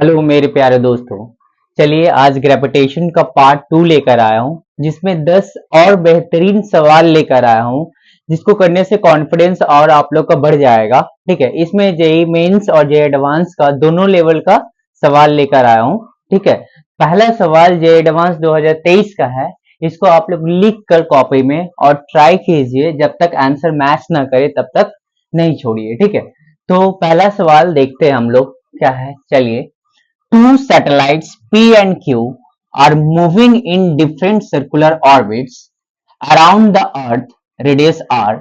Hello मेरे प्यारे दोस्तों। चलिए आज ग्रेविटेशन का पार्ट 2 लेकर आया हूं, जिसमें 10 और बेहतरीन सवाल लेकर आया हूं, जिसको करने से कॉन्फिडेंस और आप लोग का बढ़ जाएगा। ठीक है, इसमें जेई मेंस और जेई एडवांस का दोनों लेवल का सवाल लेकर आया हूं। ठीक है, पहला सवाल जेई एडवांस 2023 का है। इसको आप लोग लिख कर कॉपी में और ट्राई कीजिए, जब तक आंसर मैच ना करे तब तक नहीं छोड़िए। ठीक है, तो पहला सवाल देखते हैं हम लोग क्या है। चलिए, two satellites P and Q are moving in different circular orbits around the Earth radius r.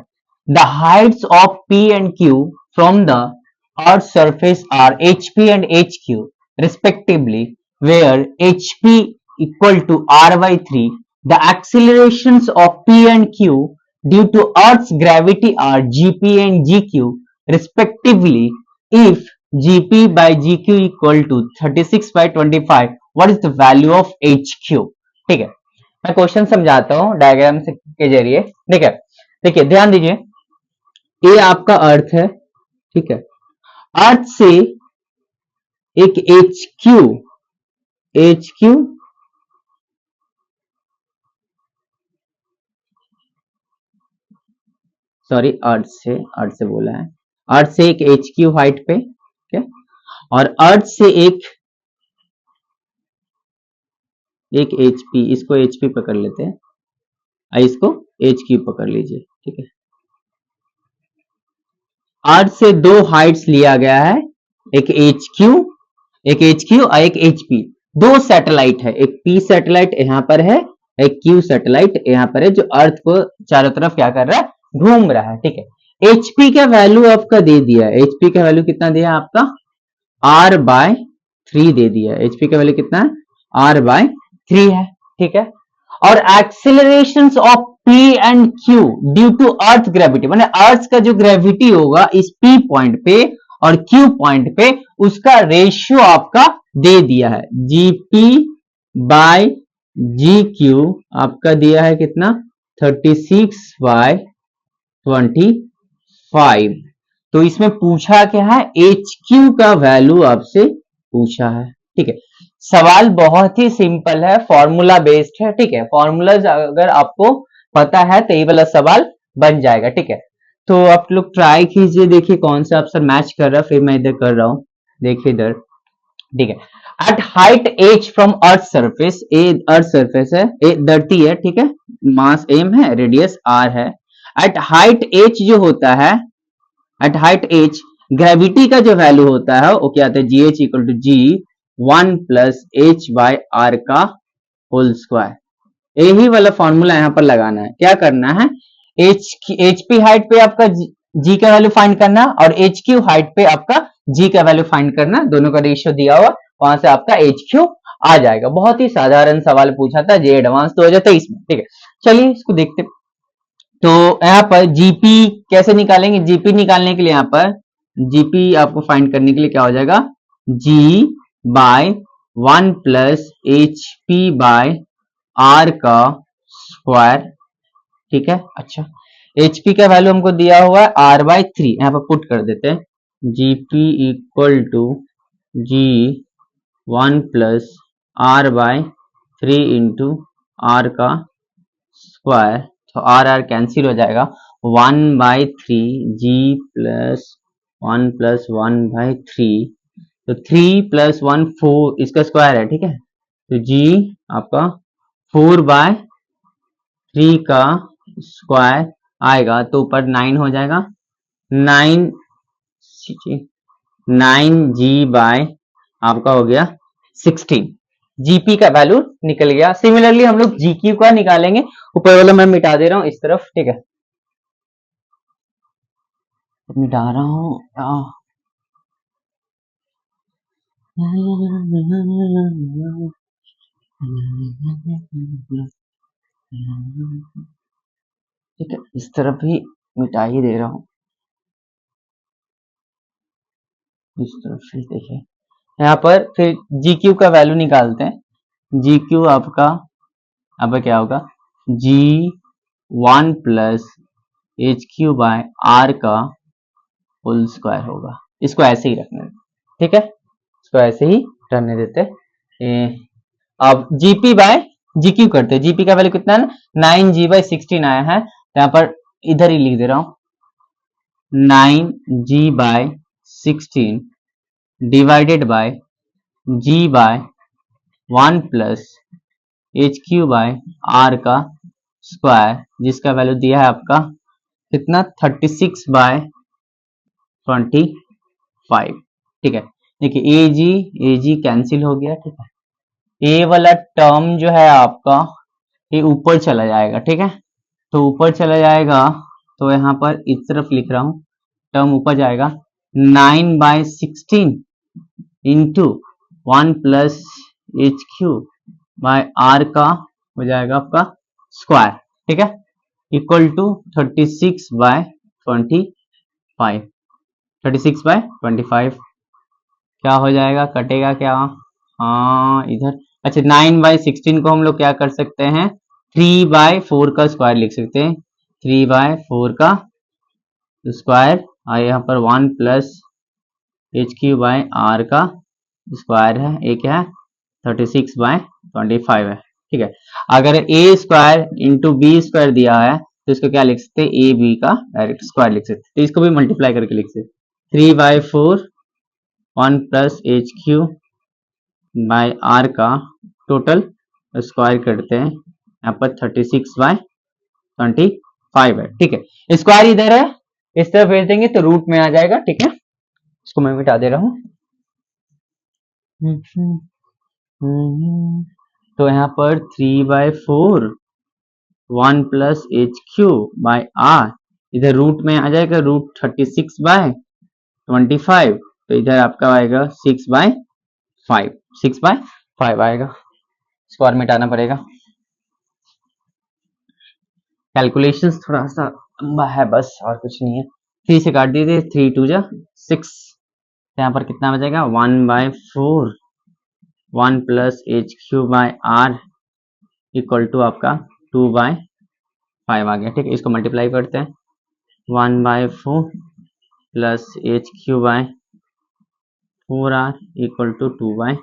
The heights of P and Q from the Earth's surface are hp and hq respectively, where hp equal to r by 3. The accelerations of P and Q due to Earth's gravity are gp and gq respectively. If gp by gq equal to 36 by 25, what is the value of hq? ठीक है, मैं question समझाता हूं diagram से के जरिए। ठीक है, देखिए ध्यान दीजिए, ये आपका अर्थ है। ठीक है, अर्थ से एक एच क्यू सॉरी, अर्थ से बोला है। अर्थ से एक एच क्यू हाइट पे, ठीक है, और अर्थ से एक एचपी, इसको एचपी पकड़ लेते हैं, इसको एच क्यू पकड़ लीजिए। ठीक है, अर्थ से दो हाइट्स लिया गया है, एक एच क्यू और एक एच पी। दो सैटेलाइट है, एक पी सैटेलाइट यहाँ पर है, एक क्यू सैटेलाइट यहाँ पर है, जो अर्थ को चारों तरफ क्या कर रहा है, घूम रहा है। ठीक है, एचपी का वैल्यू आपका दे दिया है। एचपी का वैल्यू कितना दिया आपका, आर बाय 3 दे दिया है। एचपी का वैल्यू कितना है, आर बाय 3 है। ठीक है, और acceleration of P and Q due to earth gravity, माने अर्थ का जो ग्रेविटी होगा इस पी पॉइंट पे और क्यू पॉइंट पे, उसका रेशियो आपका दे दिया है। जीपी बाय जी क्यू आपका दिया है कितना, 36 बाय 25। तो इसमें पूछा क्या है, एच क्यू का वैल्यू आपसे पूछा है। ठीक है, सवाल बहुत ही सिंपल है, फॉर्मूला बेस्ड है। ठीक है, फॉर्मूला अगर आपको पता है तो ये वाला सवाल बन जाएगा। ठीक है, तो आप लोग ट्राई कीजिए, देखिए कौन सा अफसर मैच कर रहा है। फिर मैं इधर कर रहा हूं, देखिए इधर। ठीक है, at height H from earth surface, ए अर्थ सरफेस है, ए धरती है। ठीक है, मास एम है, रेडियस आर है। एट हाइट एच जो होता है, एट हाइट एच ग्रेविटी का जो वैल्यू होता है वो क्या आता है, G H equal to G 1 plus H by are का होल स्क्वायर। यही वाला फॉर्मूला यहां पर लगाना है। क्या करना है, एच पी हाइट पे आपका जी का वैल्यू फाइंड करना, और एच क्यू हाइट पे आपका जी का वैल्यू फाइंड करना। दोनों का रेशियो दिया हुआ, वहां से आपका एच क्यू आ जाएगा। बहुत ही साधारण सवाल पूछा था जे एडवांस 2023 में। ठीक है, चलिए इसको देखते। तो यहाँ पर जीपी कैसे निकालेंगे, जीपी निकालने के लिए यहाँ पर जीपी आपको फाइंड करने के लिए क्या हो जाएगा, g by 1 plus h by bye are का स्क्वायर। ठीक है, अच्छा एचपी का वैल्यू हमको दिया हुआ है आर बाय 3, यहाँ पर पुट कर देते हैं। GP equal to G 1 plus R by 3 into R का स्क्वायर, तो आर आर कैंसिल हो जाएगा। 1 बाय 3 जी प्लस 1 बाय 3, तो 3 प्लस 1 4, इसका स्क्वायर है। ठीक है, तो जी आपका 4 बाय 3 का स्क्वायर आएगा, तो ऊपर 9 हो जाएगा। 9 जी बाय आपका हो गया 16। जीपी का वैल्यू निकल गया। सिमिलरली हम लोग जीक्यू का निकालेंगे। ऊपर वाला मैं मिटा दे रहा हूं इस तरफ। ठीक है, मिटा रहा हूं। ठीक है, इस तरफ भी मिटा ही दे रहा हूं, इस तरफ से। देखिए यहाँ पर फिर GQ का वैल्यू निकालते हैं। GQ आपका अब क्या होगा, G 1 plus H Q by are का होल स्क्वायर होगा। इसको ऐसे ही रखना है। ठीक है, इसको ऐसे ही रहने देते। अब जीपी बाय जीक्यू करते हैं। जीपी का वैल्यू कितना है ना 9g/16 आया है, तो यहाँ पर इधर ही लिख दे रहा हूं 9g/16 divided by g by 1 प्लस HQ/R का स्क्वायर, जिसका वैल्यू दिया है आपका कितना 36/25। ठीक है, देखिए एजी कैंसिल हो गया। ठीक है, ए वाला टर्म जो है आपका ये ऊपर चला जाएगा। ठीक है, तो ऊपर चला जाएगा तो यहाँ पर इस तरफ लिख रहा हूं, टर्म ऊपर जाएगा 9/16 इंटू 1 प्लस HQ/R का हो जाएगा आपका स्क्वायर। ठीक है, इक्वल टू 36/25। 36/25 क्या हो जाएगा, कटेगा क्या, हाँ इधर। अच्छा 9/16 को हम लोग क्या कर सकते हैं 3/4 का स्क्वायर लिख सकते हैं। 3/4 का स्क्वायर और यहाँ पर 1 प्लस HQ/R का स्क्वायर है, एक है 36/25 है। ठीक है, अगर ए स्क्वायर इंटू बी स्क्वायर दिया है तो इसको क्या लिख सकते हैं, ए बी का डायरेक्ट स्क्वायर लिख सकते हैं, तो इसको भी मल्टीप्लाई करके लिख सकते हैं। 3/4 1 प्लस HQ/R का टोटल स्क्वायर करते हैं, यहाँ पर 36/25 है। ठीक है, स्क्वायर इधर है, इस तरफ भेज देंगे तो रूट में आ जाएगा। ठीक है, इसको मैं मिटा दे रहा हूं। तो यहाँ पर 3/4 1 प्लस HQ/R इधर रूट में आ जाएगा, रूट 36/25, तो इधर आपका आएगा 6/5। 6/5 आएगा, स्क्वायर मिटाना पड़ेगा। कैलकुलेशंस थोड़ा सा लंबा है बस, और कुछ नहीं है। 3 से काट दीजिए, 3 2 जा 6, यहाँ पर कितना बचेगा 1/4 1 प्लस HQ/R इक्वल टू आपका 2/5 आ गया। ठीक है, इसको मल्टीप्लाई करते हैं, 1/4 प्लस HQ/4R इक्वल टू 2/5।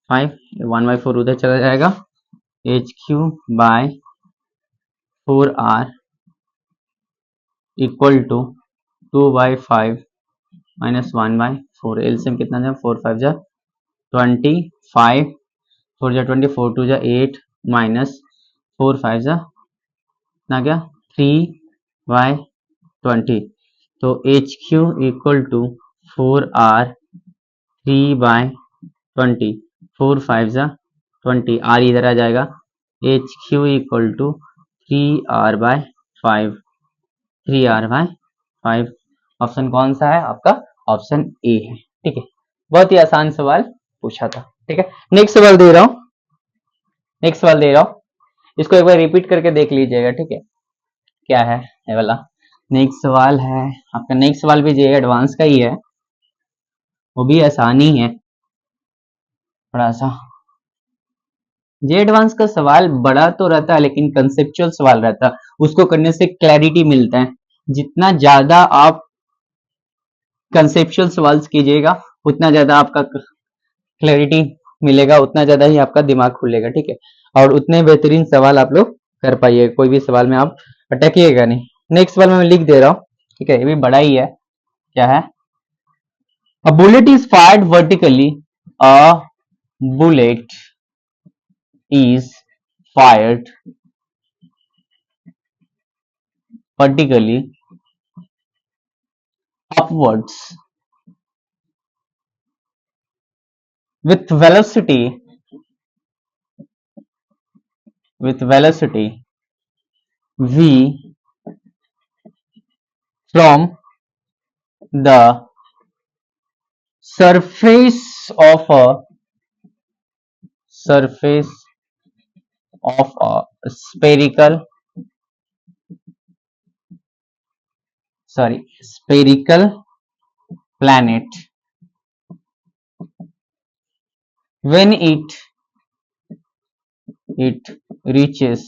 1/4 उधर चला जाएगा, HQ/4R equal to 2/5 minus 1/4। LCM कितना जाए 4 5 जा 25, 4 जा 20, 4 2 जा 8 माइनस 4 5 जा कितना गया 3/20। तो HQ इक्वल टू 4R 3/20, 4 5 जा 20, R इधर आ जाएगा, HQ equal to 3R/5, 3R/5। Option कौन सा है आपका, ऑप्शन ए है। ठीक है, बहुत ही आसान सवाल पूछा था। ठीक है, नेक्स्ट सवाल दे रहा हूं, नेक्स्ट सवाल दे रहा हूं, इसको एक बार रिपीट करके देख लीजिएगा। ठीक है, क्या है ये वाला नेक्स्ट सवाल है आपका। नेक्स्ट सवाल भी जे एडवांस का ही है, वो भी आसान ही है थोड़ा सा। जे एडवांस का सवाल बड़ा तो रहता है लेकिन कंसेप्चुअल सवाल रहता है, उसको करने से क्लैरिटी मिलता है। जितना ज्यादा आप कंसेप्चुअल सवाल कीजिएगा उतना ज्यादा आपका क्लैरिटी मिलेगा, उतना ज्यादा ही आपका दिमाग खुलेगा। ठीक है, और उतने बेहतरीन सवाल आप लोग कर पाइएगा, कोई भी सवाल में आप अटकिएगा नहीं। नेक्स्ट सवाल मैं लिख दे रहा हूँ। ठीक है, ये भी बड़ा ही है, क्या है, a bullet is fired vertically, a bullet is fired vertically upwards with velocity v from the surface of a spherical planet when it reaches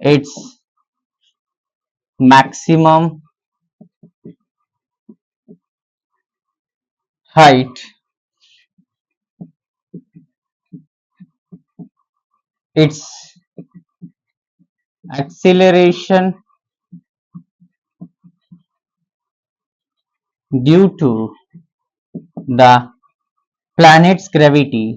its maximum height, its acceleration due to the planet's gravity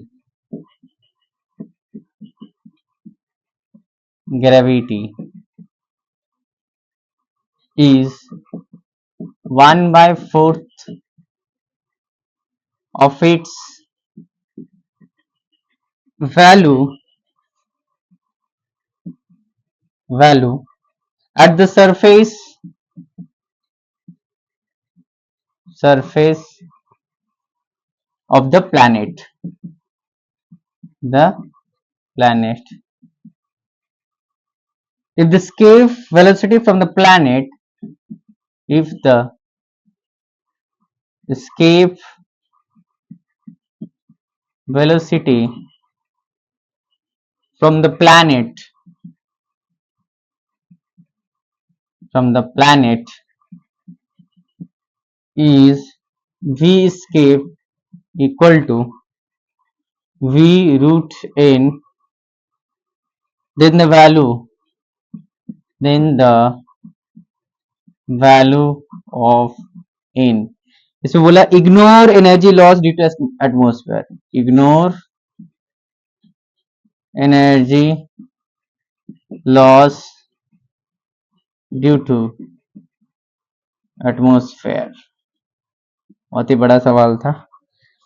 is 1/4 of its value at the surface of the planet. If the escape velocity from the planet, if the escape velocity from the planet is v escape equal to v root n, then the value of n, इसमें बोला ignore energy loss due to atmosphere, ignore energy loss due to atmosphere. बहुत ही बड़ा सवाल था।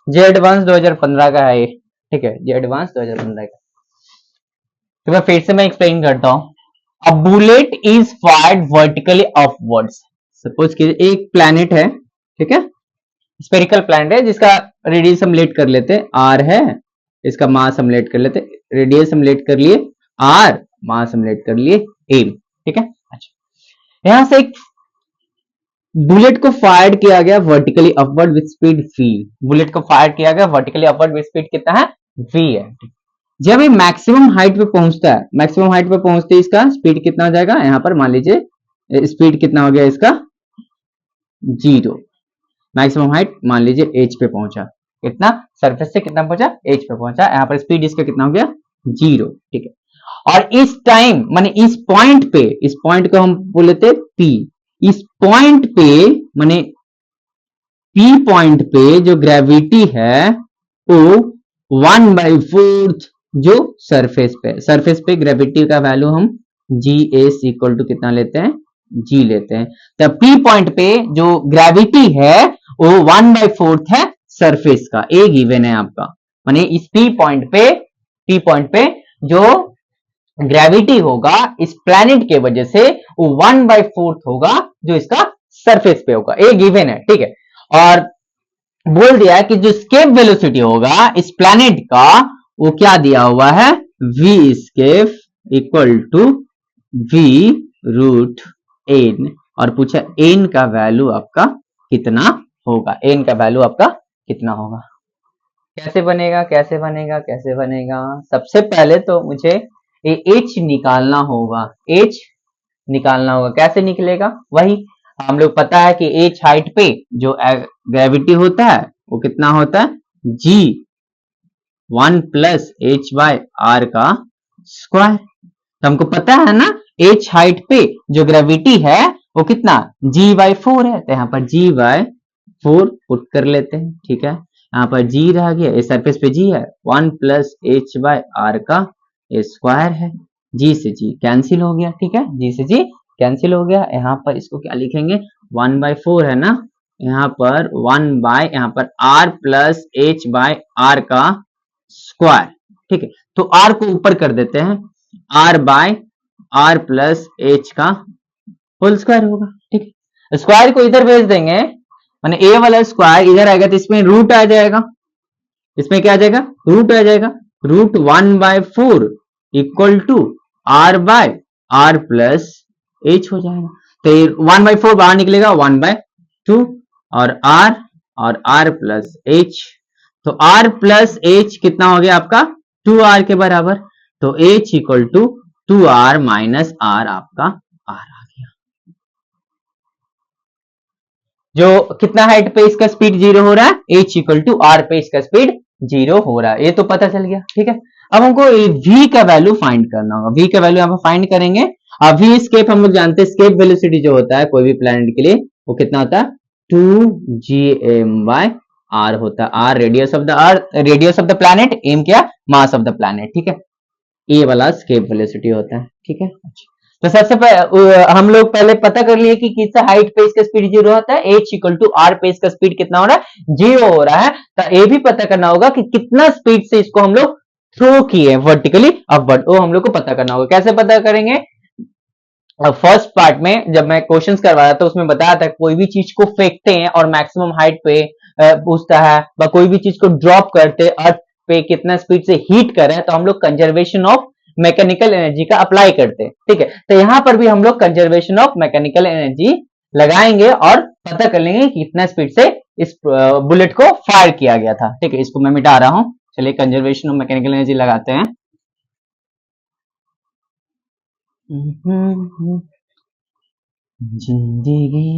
जे advance 2015 का है ये, ठीक है, जे एडवांस 2015 का। तो मैं फिर से मैं एक्सप्लेन करता हूं। A bullet is fired vertically upwards. Suppose कि एक प्लैनेट है, ठीक है, स्पेरिकल प्लैनेट है जिसका रेडियस हम लेट कर लेते हैं आर है, इसका मास हम लेट कर लेते हैं, रेडियस हम लेट कर लिए आर, मास हम लेट कर लिए एम, ठीक है। अच्छा, यहां से एक बुलेट को फायर किया गया vertically upward with speed v, bullet को फायर किया गया वर्टिकली अपवर्ड विद स्पीड कितना है, v है। जब ये मैक्सिमम हाइट पे पहुंचता है, मैक्सिमम हाइट पे पहुंचते इसका स्पीड कितना हो जाएगा, यहां पर मान लीजिए स्पीड कितना हो गया इसका 0, मैक्सिमम हाइट मान लीजिए h पे पहुंचा, कितना सरफेस से कितना पहुंचा, h पे पहुंचा, यहाँ पर स्पीड इसका कितना हो गया 0, ठीक है। और इस टाइम माने इस पॉइंट पे, इस पॉइंट को हम बोल लेते P, इस पॉइंट पे माने P पॉइंट पे जो ग्रेविटी है वो 1/4 जो सरफेस पे ग्रेविटी का वैल्यू हम GS इक्वल टू कितना लेते हैं, G लेते हैं। तो P पॉइंट पे जो ग्रेविटी है वो 1/4 है सरफेस का, ए गिवन है आपका, माने इस P पॉइंट पे जो ग्रेविटी होगा इस प्लैनेट के वजह से वो 1/4 होगा जो इसका सरफेस पे होगा, ए गिवन है, ठीक है। और बोल दिया है कि जो स्केप वेलोसिटी होगा इस प्लैनेट का वो क्या दिया हुआ है, v escape equal to v root n, और पूछा n का वैल्यू आपका कितना होगा, n का वैल्यू आपका कितना होगा। कैसे बनेगा, सबसे पहले तो मुझे h निकालना होगा, कैसे निकलेगा, वही हम लोग पता है कि h हाइट पे जो ग्रेविटी होता है वो कितना होता है, g 1 plus h by are का स्क्वायर। तो हमको पता है ना h हाइट पे जो ग्रेविटी है वो कितना g/4 है, तो यहाँ पर g/4 पुट कर लेते हैं, ठीक है। यहाँ पर g रह गया, इस सरफेस पे g है, 1 प्लस h बाय आर का स्क्वायर है, g से g कैंसिल हो गया, ठीक है, g से g कैंसिल हो गया। यहाँ पर इसको क्या लिखेंगे, 1/4 है ना, यहाँ पर 1 बाय यहाँ पर r plus h by are का स्क्वायर, ठीक है। तो r को ऊपर कर देते हैं, r by r plus h का होल स्क्वायर होगा, ठीक है। स्क्वायर को इधर भेज देंगे, माने a वाला स्क्वायर इधर आएगा तो इसमें रूट आ जाएगा, इसमें क्या आ जाएगा, रूट आ जाएगा, root 1/4 equal to r by r plus h हो जाएगा। तो 1/4 बाहर निकलेगा 1/2 और r प्लस h, तो r प्लस h कितना हो गया आपका 2r के बराबर, तो h equal to 2r minus r आपका r आ गया। जो कितना हाइट पे इसका स्पीड 0 हो रहा है, h इक्वल टू r पे इसका स्पीड 0 हो रहा है, ये तो पता चल गया। ठीक है, अब हमको v का वैल्यू फाइंड करना होगा। v का वैल्यू यहाँ पे फाइंड करेंगे। अब v स्केप हम लोग जानते हैं, स्केप वेलोसिटी जो होता है कोई भी प्लैनेट के लिए वो कितना होता है, 2gm/r होता है। r radius of the earth, radius of the planet, m क्या, मास ऑफ द प्लैनेट। ठीक है, ये वाला स्केप वेलोसिटी होता है। ठीक है, तो सबसे पहले हम लोग पहले पता कर लिए कि किस हाइट पे इसका स्पीड 0 होता है, h इक्वल टू r पे इसका स्पीड कितना हो रहा है, 0 हो रहा है। तो ये भी पता करना होगा कि कितना स्पीड से इसको हम लोग थ्रो किए वर्टिकली अपवर्ड, वो हम लोग को पता करना होगा। कैसे पता करेंगे, फर्स्ट पार्ट में जब मैं क्वेश्चंस करवाया था उसमें बताया था कोई भी चीज को फेंकते हैं और मैक्सिमम हाइट पे पूछता है, कोई भी चीज को ड्रॉप करते अर्थ पे कितना स्पीड से हीट कर रहे हैं, तो हम लोग कंजर्वेशन ऑफ मैकेनिकल एनर्जी का अप्लाई करते हैं। ठीक है, तो यहां पर भी हम लोग कंजर्वेशन ऑफ मैकेनिकल एनर्जी लगाएंगे और पता कर लेंगे कि कितना स्पीड से इस बुलेट को फायर किया गया था। ठीक है, इसको मैं मिटा रहा हूं। चलिए कंजर्वेशन ऑफ मैकेनिकल एनर्जी लगाते हैं। जिंदगी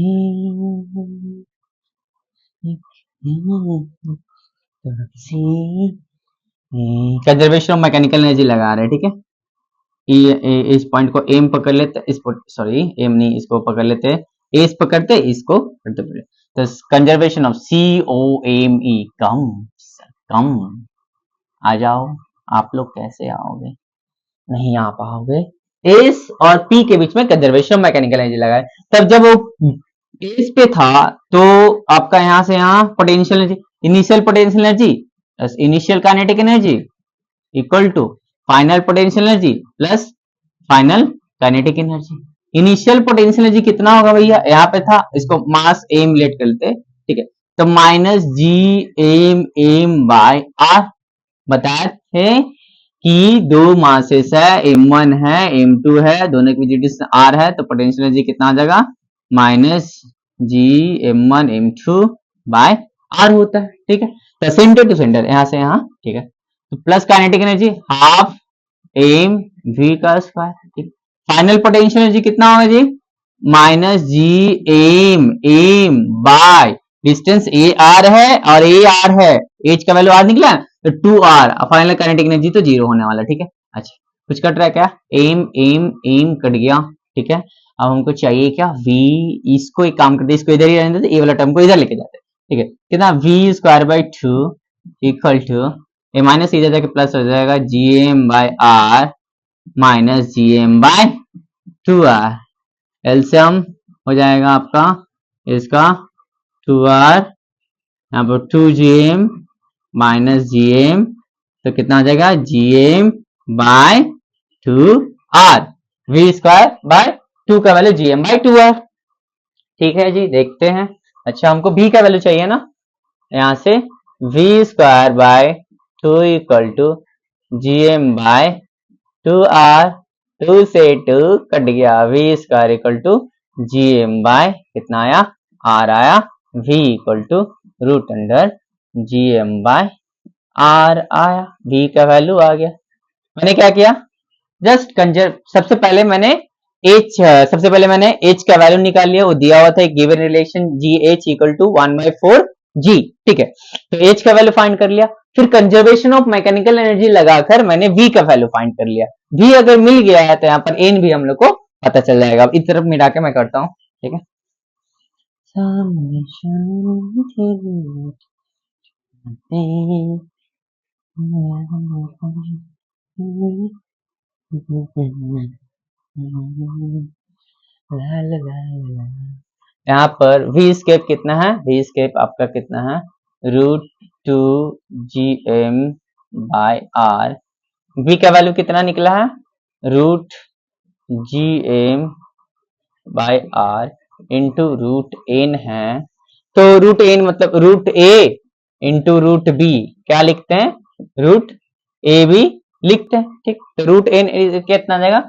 कंजर्वेशन ऑफ मैकेनिकल एनर्जी लगा रहे हैं। ठीक है, इस पॉइंट को एम पकड़ लेते, इसको सॉरी एम नहीं, इसको पकड़ लेते, एस पकड़ते, इसको करते, तो कंजर्वेशन ऑफ COME, कम कम, आ जाओ। आप लोग कैसे आओगे, नहीं आ पाओगे। एस और पी के बीच में कंजर्वेशन ऑफ मैकेनिकल एनर्जी लगाए। तब जब वो एस पे था तो आपका यहां से यहां potential energy, initial potential energy plus initial kinetic energy equal to final potential energy plus final kinetic energy. Initial potential energy कितना होगा भैया, यहाँ पे था, इसको मास एम लेट करते। ठीक है, तो माइनस GM/r बताए थे कि दो मासेस है, M1 है M2 है, दोनों की डिस्टेंस r है, तो पोटेंशियल एनर्जी कितना आ जाएगा, माइनस GM1 M2/r होता है। ठीक है, तो सेंटर टू सेंटर, यहां से यहां। ठीक है, तो plus kinetic energy half M v का स्क्वायर। ठीक, फाइनल पोटेंशियल एनर्जी कितना होगा जी, minus GM by distance AR है और AR है, एच का वैल्यू R निकला तो 2R, फाइनल काइनेटिक एनर्जी तो 0 होने वाला। ठीक है, अच्छा कुछ कट रहा है क्या, एम कट गया। ठीक है, अब हमको चाहिए क्या, V, इसको एक काम करते, इसको इधर ही रहने देते, ये वाला टर्म को इधर लेके जाते। ठीक है, कितना V²/2 equal to A minus इधर जाके प्लस हो जाएगा GM/R माइनस GM/2R, एलसीएम हो जाएगा आपका इसका 2R, यहाँ पर 2GM माइनस GM, तो कितना आ जाएगा GM/2R, V²/2 का वैल्यू GM/2R। ठीक है जी, देखते हैं। अच्छा हमको V का वैल्यू चाहिए ना, यहां से V²/2 इक्वल टू GM/2R, 2 से 2 कट गया, V² इक्वल टू GM/ कितना आया, R आया, V इक्वल टू √GM/R आया, V का वैल्यू आ गया। मैंने क्या किया, जस्ट सबसे पहले मैंने H का वैल्यू निकाल लिया, वो दिया हुआ था एक given relation GH equal to 1/4G। ठीक है, तो H का वैल्यू फाइंड कर लिया, फिर कंजर्वेशन ऑफ मैकेनिकल एनर्जी लगाकर मैंने V का वैल्यू फाइंड कर लिया। V अगर मिल गया है तो यहाँ पर N भी हम लोग को पता चल जाएगा। अब इस तरफ मिला के मैं करता हूँ। ठीक है, यहाँ पर V स्केप कितना है, V स्केप आपका कितना है, √2GM/R। V का वैल्यू कितना निकला है, √GM/R इंटू √N है, तो √N मतलब √A इंटू √B, क्या लिखते हैं, √AB लिखते हैं। ठीक, तो √N कितना आ जाएगा,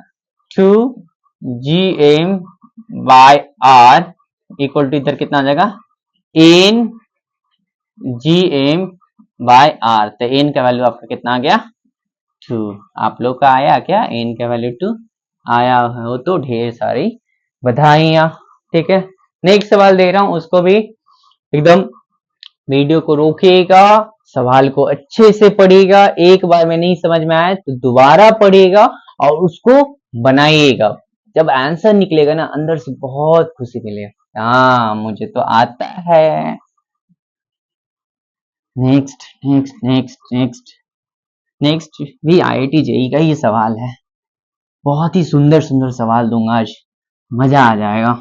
2GM/R इक्वल टू इधर कितना आ जाएगा, N GM/R, तो N का वैल्यू आपका कितना आ गया, 2। आप लोग का आया क्या, N का वैल्यू 2 आया हो तो ढेर सारी बधाइयां। ठीक है, नेक्स्ट सवाल दे रहा हूं, उसको भी एकदम वीडियो को रोकिएगा, सवाल को अच्छे से पढ़िएगा, एक बार में नहीं समझ में आए तो दोबारा पढ़िएगा और उसको बनाइएगा। जब आंसर निकलेगा ना अंदर से बहुत खुशी मिलेगा, हाँ मुझे तो आता है। Next next next next next भी IIT जेईई का ही सवाल है। बहुत ही सुंदर सुंदर सवाल दूंगा आज, मजा आ जाएगा।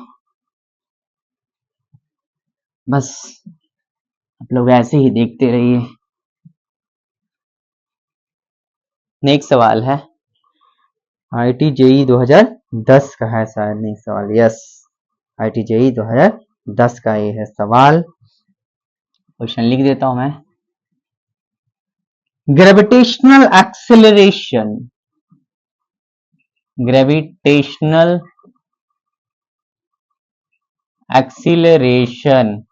बस आप लोग ऐसे ही देखते रहिए। नेक्स्ट सवाल है IIT जेईई 2010 का है शायद नेक्स्ट सवाल। यस, IIT जेईई 2010 का ये है सवाल। क्वेश्चन लिख देता हूं मैं। Gravitational acceleration, gravitational acceleration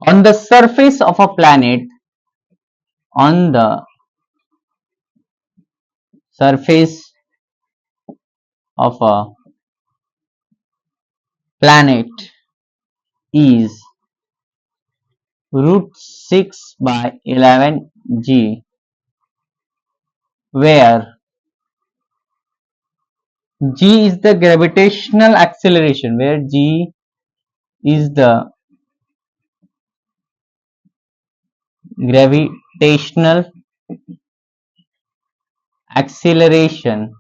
on the surface of a planet, on the surface of a planet is √6/11g, where g is the gravitational acceleration, where g is the gravitational acceleration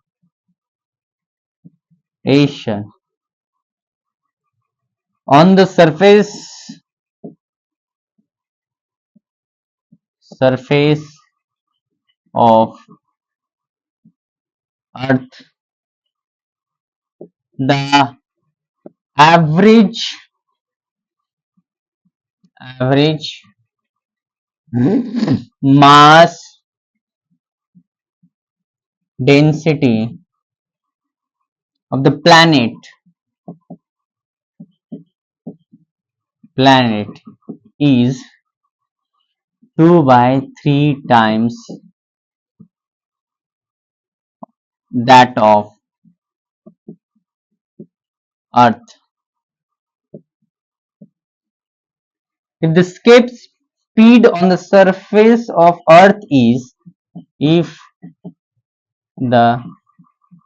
on the surface of Earth. The average mass density of the planet is 2/3 times that of Earth. If the escape speed on the surface of Earth is, if the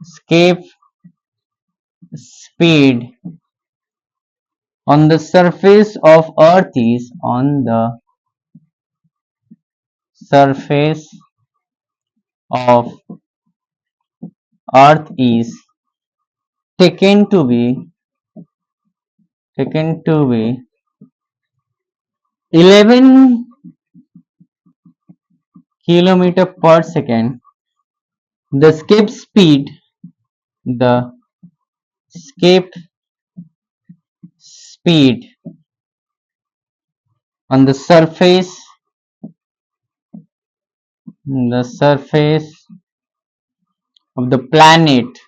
escape speed on the surface of Earth is, on the surface of Earth is taken to be 11 kilometer per second, the escape speed on the surface of the planet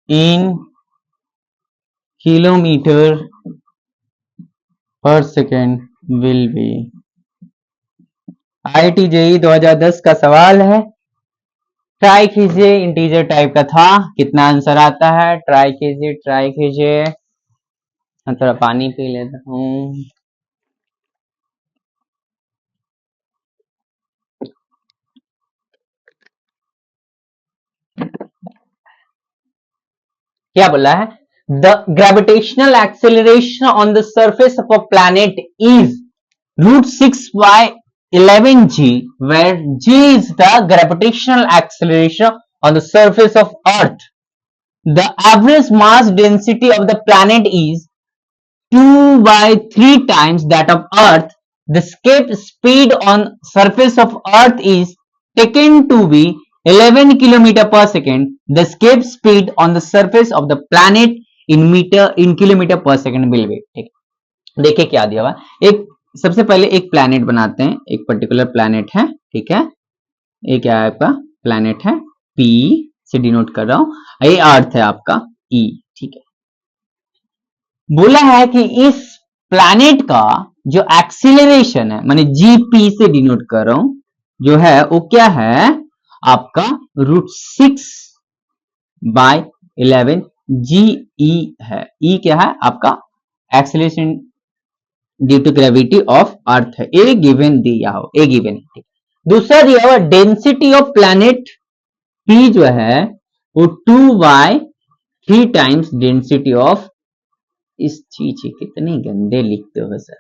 in kilometer per second will be। IIT JEE 2010 का सवाल है, try कीजिए, integer type का था, कितना answer आता है try कीजिए। मैं थोड़ा पानी पी लेता हूँ। क्या बोला है? The gravitational acceleration on the surface of a planet is √6/11g, where g is the gravitational acceleration on the surface of Earth. The average mass density of the planet is 2/3 times that of Earth. The escape speed on surface of Earth is taken to be 11 kilometer per second. The escape speed on the surface of the planet in kilometer per second will be। ठीक, देखिए क्या दिया हुआ। एक सबसे पहले एक planet बनाते हैं, एक पर्टिकुलर प्लैनेट है, ठीक है, ये क्या है आपका प्लैनेट है, P से डिनोट कर रहा हूं, ये अर्थ है आपका E, ठीक है। बोला है कि इस प्लैनेट का जो एक्सीलरेशन है, माने GP से डिनोट कर रहा हूं, जो है वो क्या है आपका √6 बाय 11 जी ई है। ई क्या है आपका acceleration due to gravity of earth है। ए गिवन दिया हो, ए गिवन है। दूसरा दिया हुआ डेंसिटी ऑफ प्लैनेट पी जो है वो 2/3 डेंसिटी ऑफ, इस चीज कितने गंदे लिखते हो सर।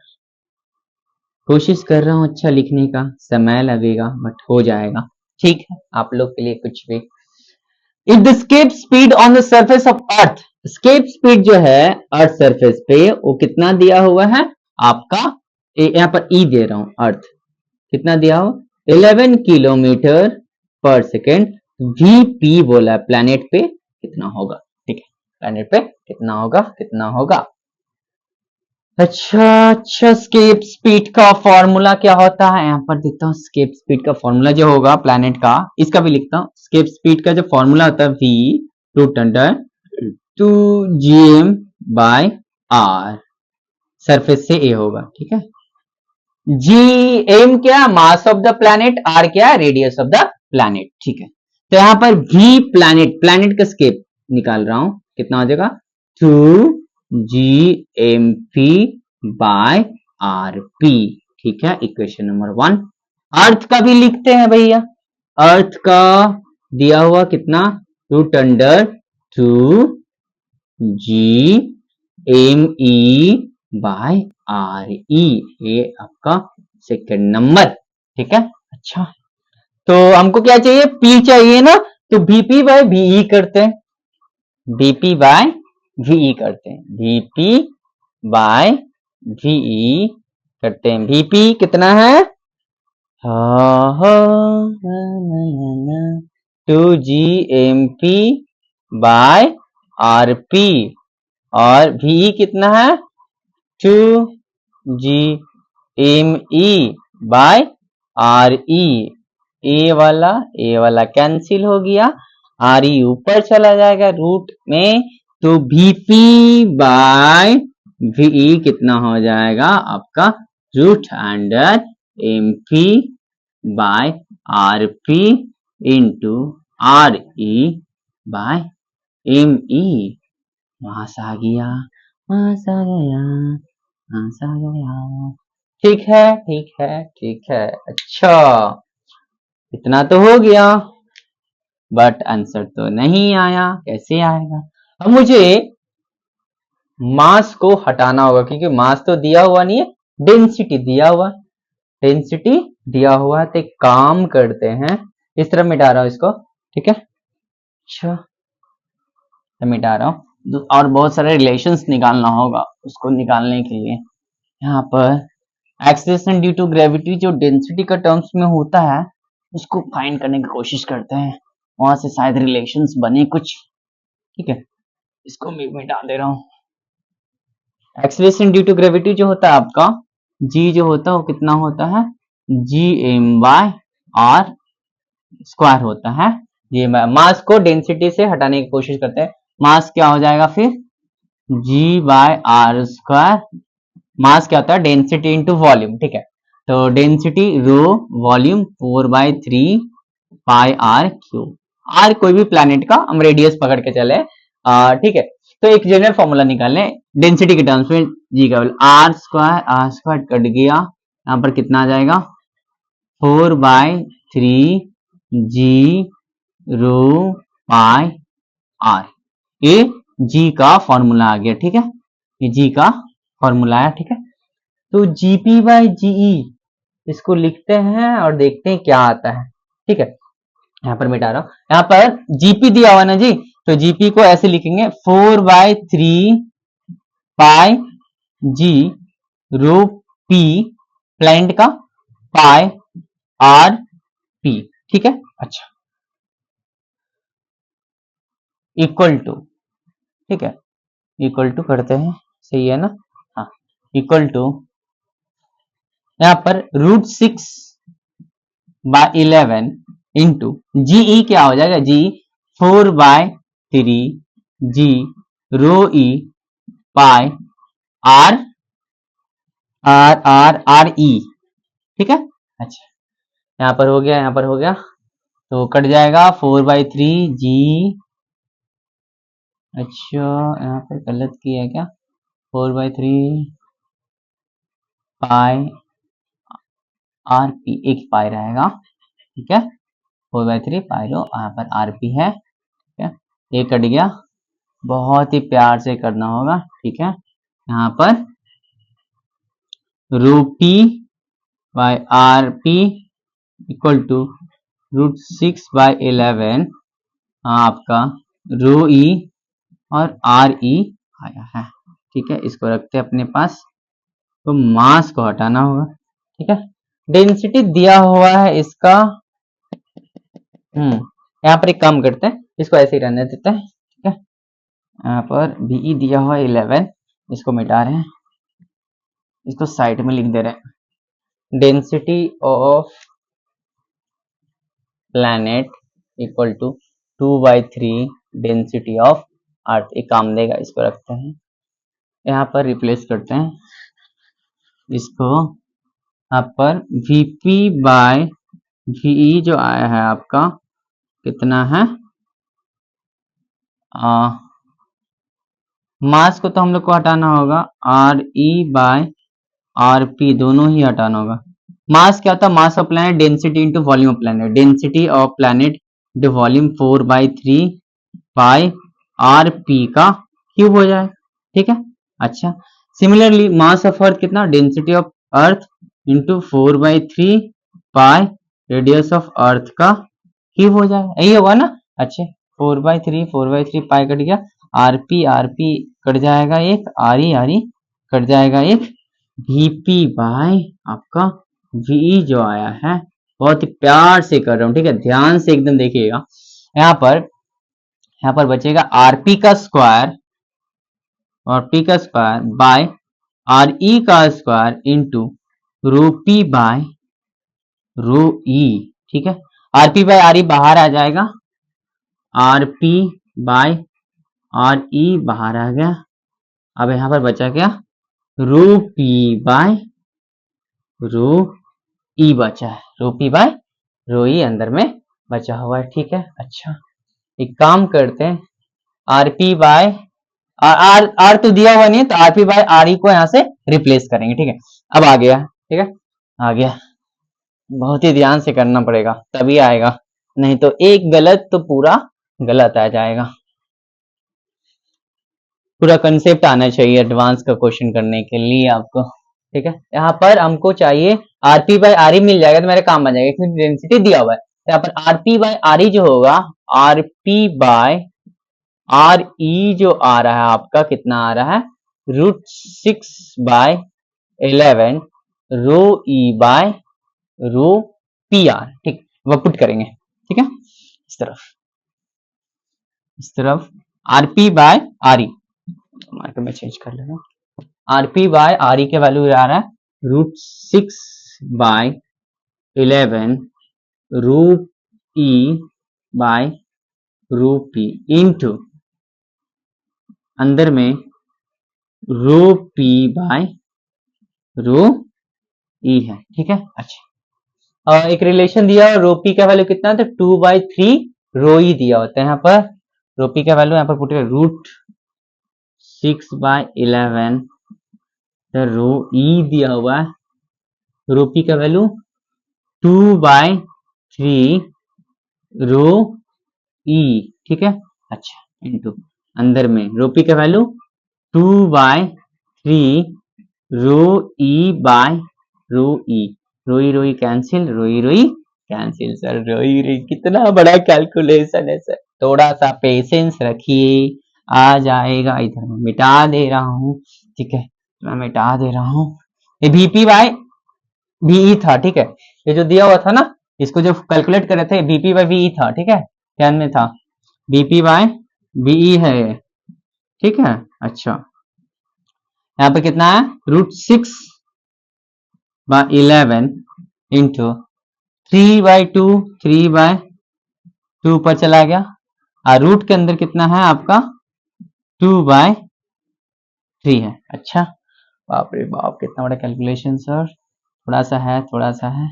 कोशिश कर रहा हूं अच्छा लिखने का, समय लगेगा बट हो जाएगा, ठीक है आप लोग के लिए कुछ भी। If the escape speed on the surface of earth, escape speed जो है अर्थ सरफेस पे वो कितना दिया हुआ है आपका, यहाँ पर ई दे रहा हूं, अर्थ कितना दिया हो 11 किलोमीटर पर सेकेंड। वीपी बोला है, प्लैनेट पे कितना होगा, ठीक है प्लैनेट पे कितना होगा, कितना होगा। अच्छा, स्केप स्पीड का फॉर्मूला क्या होता है, यहाँ पर देखता हूँ स्केप स्पीड का फॉर्मूला जो होगा प्लैनेट का, इसका भी लिखता हूँ। स्केप स्पीड का जो फॉर्मूला होता है v root under 2gm by R, surface से ए होगा, ठीक है। जी एम क्या mass of the planet, R क्या रेडियस ऑफ द प्लैनेट, ठीक है। तो यहाँ पर v प्लैनेट का स्केप निकाल रहा हूं, कितना हो जाएगा 2gmp बाय rp, ठीक है इक्वेशन नंबर 1। अर्थ का भी लिखते हैं भैया, अर्थ का दिया हुआ कितना root under 2gme by RE, ये आपका सेकंड नंबर, ठीक है। अच्छा तो हमको क्या चाहिए, P चाहिए ना, तो VP बाय VE करते हैं, VP बाय VE करते हैं, VP बाय VE करते हैं। VP कितना है 2gmp बाय RP, और VE कितना है 2gme बाय RE। ए वाला कैंसिल हो गया, RE ऊपर चला जाएगा रूट में, तो VP बाय VE कितना हो जाएगा आपका root under MP by RP into RE by ME। Mass आ गया, मास आ गया, मास आ गया, ठीक है ठीक है ठीक है। अच्छा इतना तो हो गया बट आंसर तो नहीं आया, कैसे आएगा। अब मुझे मास को हटाना होगा क्योंकि मास तो दिया हुआ नहीं है, डेंसिटी दिया हुआ, डेंसिटी दिया हुआ है। तो एक काम करते हैं, इस तरह मिटा रहा हूं इसको, ठीक है। अच्छा तो मिटा रहा हूं, और बहुत सारे रिलेशंस निकालना होगा, उसको निकालने के लिए यहाँ पर एक्सेलरेशन ड्यू टू ग्रेविटी जो डेंसिटी का टर्म्स में होता है उसको फाइंड करने की कोशिश करते हैं, वहां से शायद रिलेशंस बने कुछ, ठीक है। इसको मैं मिटा दे रहा हूँ। एक्सेलरेशन ड्यू टू ग्रेविटी जो होता है आपका जी जो होता है वो कितना होता है GM/r स्क्वायर होता है। ये मास को डेंसिटी से हटाने की कोशिश करते हैं, मास क्या हो जाएगा फिर G/r स्क्वायर, मास क्या होता है डेंसिटी इंटू वॉल्यूम, ठीक है। तो density rho volume 4/3 pi R cube, R कोई भी प्लैनेट का हम रेडियस पकड़ के चले, ठीक है। तो एक जनरल फॉर्मूला निकाल लें डेंसिटी के टर्म्स में, जी का आर स्क्वायर कट गया, यहाँ पर कितना आ जाएगा 4/3 जी रो पाई आर, ये जी का फॉर्मूला आ गया, ठीक है। ये जी का फॉर्मूला है, ठीक है। तो GP/GE इसको लिखते हैं और देखते हैं क्या आता है, ठीक है। यहाँ पर मिटा रहा हूं, यहाँ पर GP दिया हुआ ना जी, तो GP को ऐसे लिखेंगे 4/3 पाई जी रो P प्लैनेट का पाई आर P, ठीक है। अच्छा इक्वल टू, ठीक है, इक्वल टू करते हैं, सही है ना, हाँ इक्वल टू यहाँ पर √6/11 इंटू GE क्या हो जाएगा जी 4/3 G rho E pi R R R R E, ठीक है। अच्छा यहाँ पर हो गया, यहाँ पर हो गया, तो कट जाएगा 4/3 जी अच्छा यहाँ पे गलत किया है क्या? 4/3 पाई आर पी, एक पाई रहेगा, ठीक है। 4/3 पाई रो, यहाँ पर आर पी है, ठीक है। ये कट गया, बहुत ही प्यार से करना होगा, ठीक है। यहाँ पर rho p bye R p equal to √6/11 आपका रो ई और आर ई आया है, ठीक है। इसको रखते हैं अपने पास, तो मास को हटाना होगा, ठीक है। डेंसिटी दिया हुआ है इसका, यहाँ पर एक काम करते हैं, इसको ऐसे ही रहने देते हैं, ठीक है। यहाँ पर बीई दिया हुआ है 11, इसको मिटा रहे हैं, इसको साइड में लिख दे रहे हैं। Density of planet equal to 2/3 density of earth, एक काम देगा, इसको रखते हैं, यहाँ पर रिप्लेस करते हैं इसको। यहाँ पर Vp बाय Ve जो आया है आपका कितना है, मास को तो हम लोग को हटाना होगा, Re/Rp दोनों ही हटाना होगा। मास क्या होता है? Mass of planet density into volume of planet, density of planet into volume 4/3 by Rp का क्यूब हो जाए, ठीक है। अच्छा, सिमिलरली मास ऑफ अर्थ कितना, density of earth into 4/3 by radius of अर्थ का क्यूब हो जाए, यही होगा ना। अच्छा, 4/3 पाई कट गया, आरपी कट जाएगा एक, आर ई कट जाएगा एक, Vp बाय आपका Ve जो आया है, बहुत ही प्यार से कर रहा हूं, ठीक है, ध्यान से एकदम देखिएगा। यहाँ पर बचेगा आरपी का स्क्वायर बाय आर ई का square into rho p by rho E, ठीक है। आरपी बाय आर ई बाहर आ जाएगा, आरपी बाय आर ई बाहर आ गया। अब यहां पर बचा क्या, रो पी बाय रो ई बचा है, रो पी बाय रो ई अंदर में बचा हुआ है, ठीक है। अच्छा, एक काम करते हैं, आरपी बाय आर तो दिया हुआ नहीं है, तो आरपी बाय आर ई को यहां से रिप्लेस करेंगे, ठीक है। अब आ गया, ठीक है, आ गया, बहुत ही ध्यान से करना पड़ेगा तभी आएगा, नहीं तो एक गलत तो पूरा गलत आ जाएगा। पूरा कंसेप्ट आना चाहिए एडवांस का क्वेश्चन करने के लिए आपको, ठीक है। यहाँ पर हमको चाहिए आरपी बाय आर ई मिल जाएगा तो मेरा काम बन जाएगा, क्योंकि डेंसिटी दिया हुआ है। तो यहाँ पर आरपी बाय आर ई जो होगा, आरपी बाय आर ई जो आ रहा है आपका कितना आ रहा है, √6/11 rho E by rho p R, ठीक, वह पुट करेंगे, ठीक है। इस तरफ RP by R E, marker में चेंज कर लेना, आरपी बाय आर ई के वैल्यू आ रहा है √6/11 rho E by rho p into अंदर में रो पी बाय रो ई है, ठीक है। अच्छा, एक रिलेशन दिया रो पी का वैल्यू कितना है, तो 2/3 रो ई दिया होता है। यहाँ पर रो पी का वैल्यू यहाँ पर पुट कर √6/11 रो ई दिया हुआ है, रो पी का वैल्यू 2/3 रो ई, ठीक है। अच्छा, इंटू अंदर में रो पी का value 2/3 rho E by rho E, rho E cancel sir, rho E कितना बड़ा कैलकुलेशन है सर, थोड़ा सा पेशेंस रखिए, आ जाएगा। इधर मैं मिटा दे रहा हूँ, ठीक है, मैं मिटा दे रहा हूँ। ये Vp बाय Ve था, ठीक है, ये जो दिया हुआ था ना, इसको जो कैलकुलेट कर रहे थे, Vp बाय Ve था, ठीक है, ध्यान में था, Vp बाय Ve है, ठीक है। अच्छा, यहाँ पे कितना है, √6/11 इंटू 3/2 पर चला गया, और रूट के अंदर कितना है आपका 2/3 है। अच्छा, बाप रे बाप, कितना बड़ा कैलकुलेशन सर, थोड़ा सा है,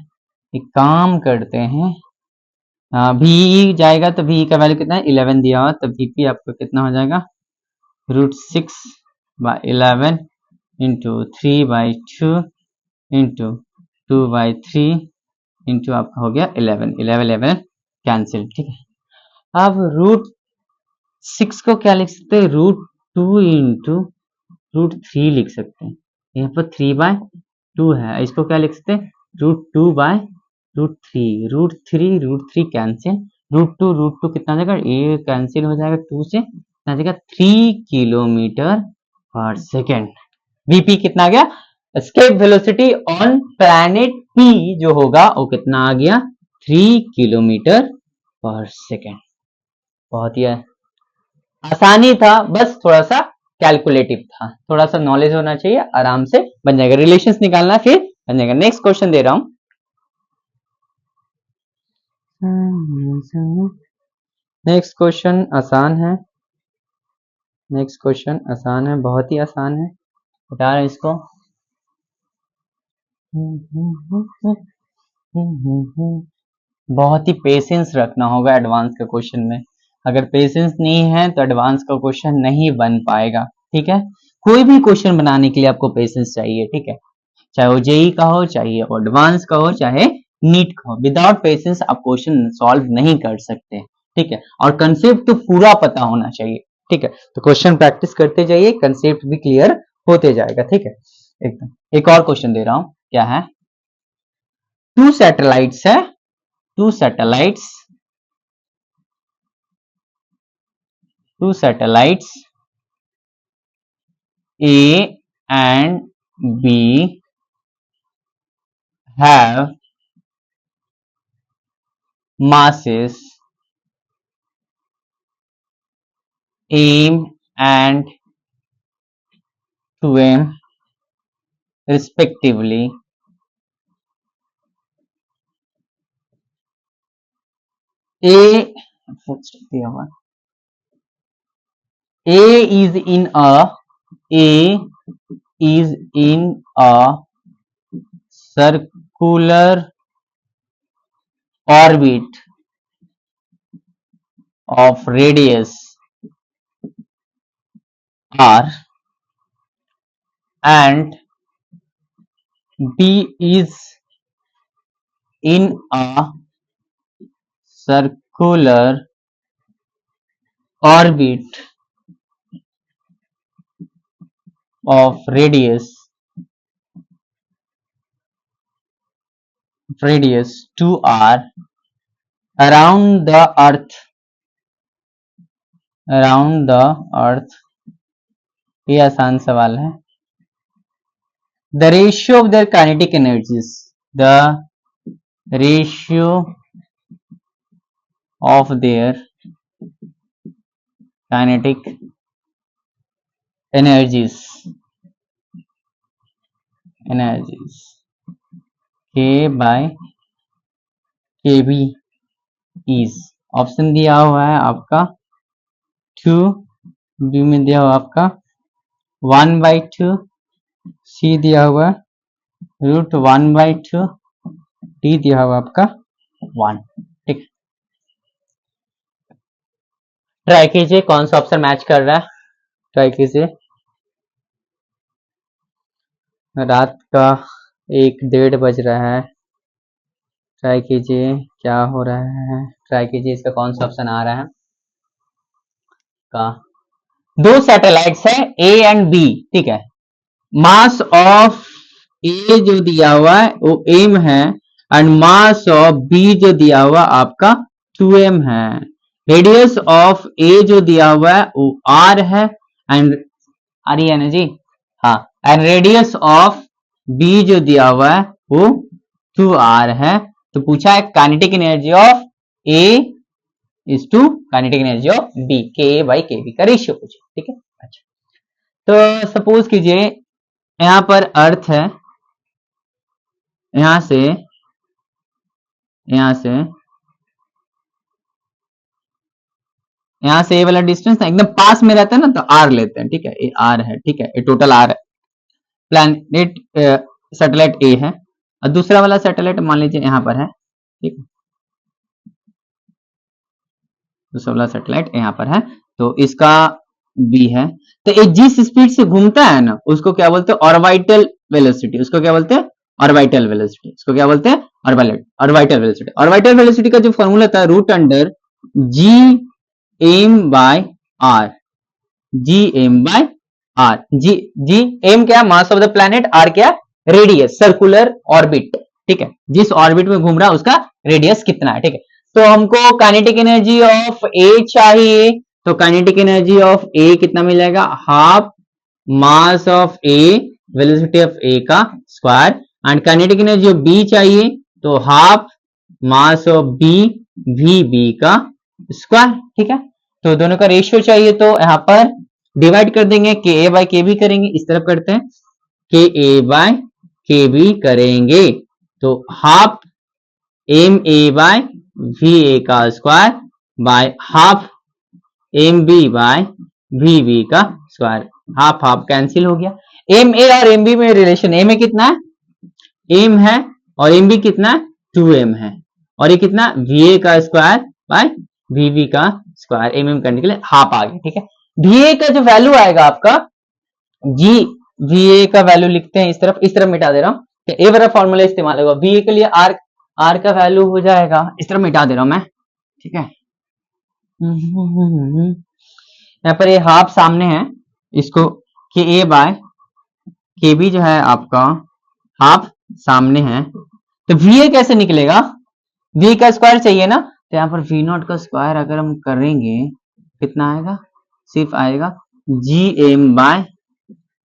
एक काम करते हैं, Ve जाएगा तो Ve का वैल्यू कितना है 11 दिया हुआ, तो Vp आपको कितना हो जाएगा √6/11 इंटू 3/2 इंटू 2/3 इंटू आपका हो गया 11 11 कैंसिल। ठीक है, अब √6 को क्या लिख सकते हैं, √2 इंटू √3 लिख सकते हैं। यहाँ पर 3/2 है, इसको क्या लिख सकते हैं, √2/√3 √3 कैंसिल, √2 कितना जाएगा, ये कैंसिल हो जाएगा 2 से, कितना जाएगा 3 किलोमीटर पर सेकेंड। बीपी कितना आ गया, escape velocity on planet P जो होगा वो कितना आ गया, 3 किलोमीटर पर सेकेंड। बहुत ही आसानी था, बस थोड़ा सा कैलकुलेटिव था, थोड़ा सा नॉलेज होना चाहिए, आराम से बन जाएगा, रिलेशंस निकालना फिर बन जाएगा। नेक्स्ट क्वेश्चन दे रहा हूं, नेक्स्ट क्वेश्चन आसान है, नेक्स्ट क्वेश्चन आसान है, बहुत ही आसान है, बता रहे हैं इसको। बहुत ही पेशेंस रखना होगा एडवांस का क्वेश्चन में, अगर पेशेंस नहीं है तो एडवांस का क्वेश्चन नहीं बन पाएगा। ठीक है, कोई भी क्वेश्चन बनाने के लिए आपको पेशेंस चाहिए। ठीक है, चाहे वो जेई का हो, चाहे वो एडवांस का हो, चाहे नीट का हो, विदाउट पेशेंस आप क्वेश्चन सॉल्व नहीं कर सकते। ठीक है, और कंसेप्ट तो पूरा पता होना चाहिए। ठीक है, तो क्वेश्चन प्रैक्टिस करते जाइए, कंसेप्ट भी क्लियर होते जाएगा। ठीक है, एकदम। एक और क्वेश्चन दे रहा हूं, क्या है, टू सैटेलाइट्स है, two satellites A and B have masses m and 2m respectively. A is in a circular orbit of radius r, and B is in a circular orbit of radius 2r around the earth। ये आसान सवाल है। The ratio of their kinetic energies, the ratio of their kinetic energies K/kb is, option दिया हुआ है आपका 2, B में दिया हुआ आपका 1/2, सी दिया हुआ √1/2, डी दिया हुआ आपका 1। ठीक, ट्राई कीजिए कौन सा ऑप्शन मैच कर रहा है, ट्राई कीजिए। रात का 1:30 बज रहा है, ट्राई कीजिए क्या हो रहा है, ट्राई कीजिए इसका कौन सा ऑप्शन आ रहा है। का दो सैटेलाइट्स है ए एंड बी। ठीक है, मास ऑफ ए जो दिया हुआ है वो m है, एंड मास ऑफ बी जो दिया हुआ आपका 2m है। रेडियस ऑफ ए जो दिया हुआ है वो r है, एंड आ रही है ना जी, हाँ, एंड रेडियस ऑफ बी जो दिया हुआ है वो 2r है। तो पूछा है kinetic energy of A is to kinetic energy of B, Ka/kb का रेशियो पूछे। ठीक है, अच्छा, तो सपोज कीजिए यहां पर अर्थ है, यहां से ये वाला डिस्टेंस एकदम पास में रहता है ना, तो r लेते हैं। ठीक है, ये r है, ठीक है, ये टोटल r है, प्लैनेट सैटेलाइट ए है, और दूसरा वाला सैटेलाइट मान लीजिए यहां पर है। ठीक है, दूसरा वाला सैटेलाइट यहां पर है, तो इसका b है। तो ये जिस स्पीड से घूमता है ना उसको क्या बोलते हैं, ऑर्बिटल वेलोसिटी। उसको क्या बोलते हैं, ऑर्बिटल वेलोसिटी। इसको क्या बोलते हैं, ऑर्बिटल वेलोसिटी। ऑर्बिटल वेलोसिटी का जो फॉर्मूला था root under G M by R, G M by R. G M क्या, mass of the planet, R क्या, रेडियस, सर्कुलर ऑर्बिट। ठीक है, जिस ऑर्बिट में घूम रहा है उसका रेडियस कितना है। ठीक है, तो हमको काइनेटिक एनर्जी ऑफ ए चाहिए, तो काइनेटिक एनर्जी ऑफ ए कितना मिलेगा, half mass of A velocity of A का square. And kinetic energy of B चाहिए, तो half mass of B v B का स्क्वायर। ठीक है, तो दोनों का रेशियो चाहिए, तो यहां पर डिवाइड कर देंगे, के ए बाय के बी करेंगे, इस तरफ करते हैं, के ए बाय के बी करेंगे, तो half M A by we A का square by half M B by V B का स्क्वायर। हाफ हाफ कैंसिल हो गया। एम ए और एम बी में रिलेशन, एम ए कितना है, एम है, और एम बी कितना है, 2m है, और ये कितना, वी ए का स्क्वायर बाय वी बी का स्क्वायर, एम एम करने के लिए हाफ आ गया। ठीक है, वी ए का जो वैल्यू आएगा आपका, जी वी ए का वैल्यू लिखते हैं इस तरफ मिटा दे रहा हूं, ए वाला फॉर्मूला इस्तेमाल होगा, वी ए के लिए आर का वैल्यू हो जाएगा, इस तरफ मिटा दे रहा हूं मैं। ठीक है, यहाँ पर ये हाफ सामने है, इसको के ए बाय के बी जो है आपका हाफ सामने है, तो वी ए कैसे निकलेगा, वी का स्क्वायर चाहिए ना, तो यहाँ पर वी नॉट का स्क्वायर अगर हम करेंगे कितना आएगा, सिर्फ आएगा जी एम बाय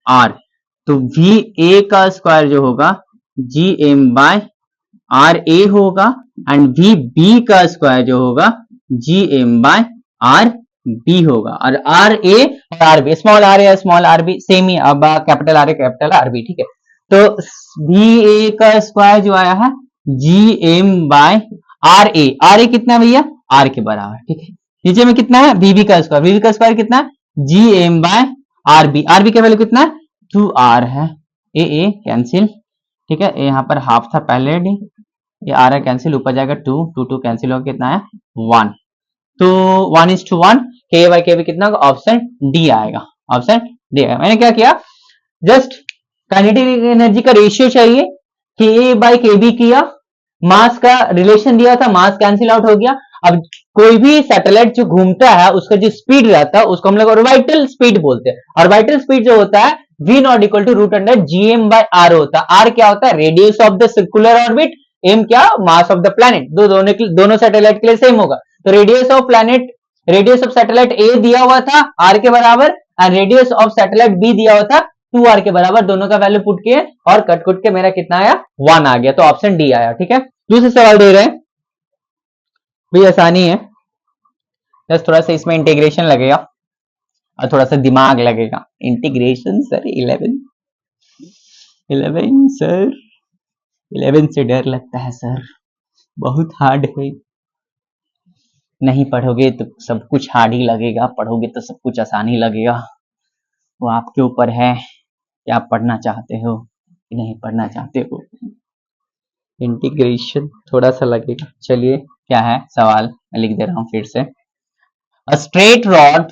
आर। तो वी ए का स्क्वायर जो होगा G M by R A होगा, एंड वी बी का स्क्वायर जो होगा G M by R B होगा। और आर ए और R B, small R A small R B same ही, अब capital R A capital R B. ठीक है, तो वी ए का स्क्वायर जो आया है G M by R A कितना है भैया, आर के बराबर। ठीक है, नीचे में कितना है, वीबी का स्क्वायर, वीबी का स्क्वायर कितना है, जी एम बाय आरबी का वैल्यू कितना है, 2r है, ए कैंसिल। ठीक है, यहाँ पर हाफ था पहले, ये आ रहा है कैंसिल, ऊपर जाएगा 2 कैंसिल होगा, कितना है 1, तो 1:1, के बाई के बी कितना होगा, ऑप्शन डी आएगा, ऑप्शन डी आएगा। मैंने क्या किया, जस्ट काइनेटिक एनर्जी का रेशियो चाहिए, के बाई के बी किया, मास का रिलेशन दिया था, मास कैंसिल आउट हो गया। अब कोई भी सैटेलाइट जो घूमता है उसका जो स्पीड रहता है उसको हम लोग ऑर्बिटल स्पीड बोलते हैं। ऑर्बिटल स्पीड जो होता है v not equal to root under gm by r होता है। r क्या होता है, radius of the circular orbit, m क्या, मास ऑफ द प्लैनेट। दोनों सैटेलाइट के लिए सेम होगा, तो radius of planet, radius of satellite a दिया हुआ था r के बराबर, and radius of satellite b दिया हुआ था 2r के बराबर। दोनों का वैल्यू पुट किए और कट कुट के मेरा कितना आया, 1 आ गया, तो ऑप्शन डी आया। ठीक है, दूसरे सवाल दे रहे हैं, भी आसानी है, बस थोड़ा सा इसमें इंटीग्रेशन लगेगा और थोड़ा सा दिमाग लगेगा। इंटीग्रेशन सर 11 सर, 11 से डर लगता है सर, बहुत हार्ड है। नहीं पढ़ोगे तो सब कुछ हार्ड ही लगेगा, पढ़ोगे तो सब कुछ आसान ही लगेगा। वो आपके ऊपर है कि आप पढ़ना चाहते हो कि नहीं पढ़ना चाहते हो। इंटीग्रेशन थोड़ा सा लगेगा। चलिए क्या है सवाल, मैं लिख दे रहा हूं फिर से। A straight rod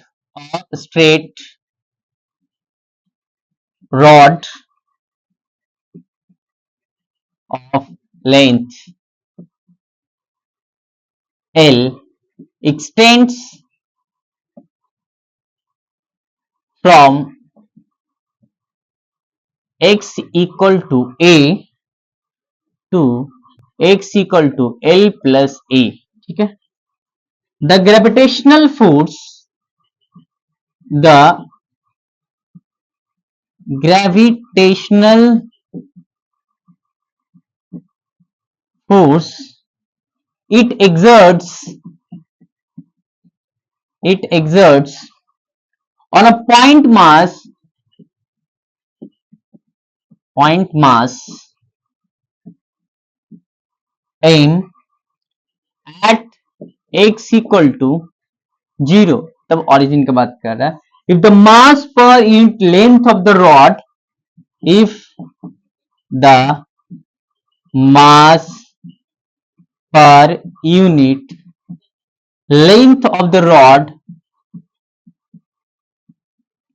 of length L extends from x equal to a to x equal to L plus a। ठीक है, the gravitational force it exerts on a point mass m at x equal to 0, तब origin की बात कर रहा है। if the mass per unit length of the rod if the mass per unit length of the rod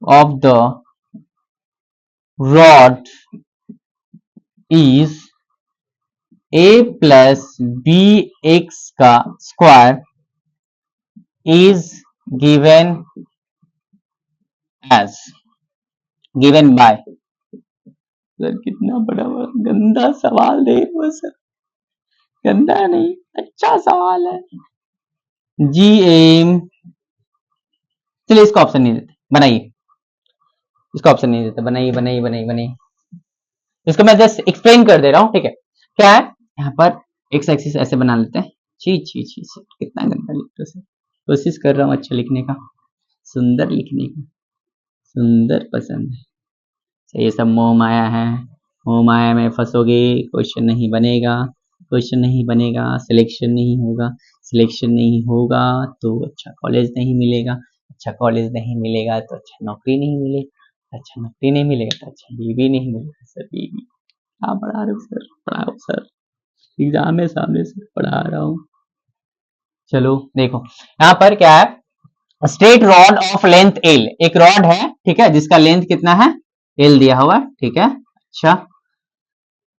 of the rod is a plus bx का square is given as given by। Sir कितना बड़ा गंदा सवाल दे रहे हो sir, गंदा नहीं अच्छा सवाल है। जी एम, चलिए इसका ऑप्शन नहीं देते, बनाइए इसका ऑप्शन नहीं देते, बनाइए बनाइए बनाइए बनाइए। इसको मैं जस्ट एक्सप्लेन कर दे रहा हूँ, ठीक है। क्या है यहाँ पर एक्स एक्सिस ऐसे बना लेते हैं। छी छी छी छी, कितना गंदा लिखते हो। कोशिश कर रहा हूँ अच्छा लिखने का, सुंदर लिखने का, सुंदर पसंद है। ये सब मोह माया है, मोह माया में फंसोगे, क्वेश्चन नहीं बनेगा, क्वेश्चन नहीं बनेगा, सिलेक्शन नहीं होगा, सिलेक्शन नहीं होगा तो अच्छा कॉलेज नहीं मिलेगा, अच्छा कॉलेज नहीं मिलेगा तो अच्छा नौकरी नहीं मिलेगा, अच्छा नौकरी नहीं मिलेगा तो अच्छा बीवी नहीं मिलेगा। सर बीवी क्या पढ़ा रहे हो सर, पढ़ाओ सर, एग्जाम है सामने से, पढ़ा रहा हूँ। चलो देखो यहाँ पर क्या है, straight rod of length L, एक रॉड है ठीक है, जिसका लेंथ कितना है एल दिया हुआ ठीक है। अच्छा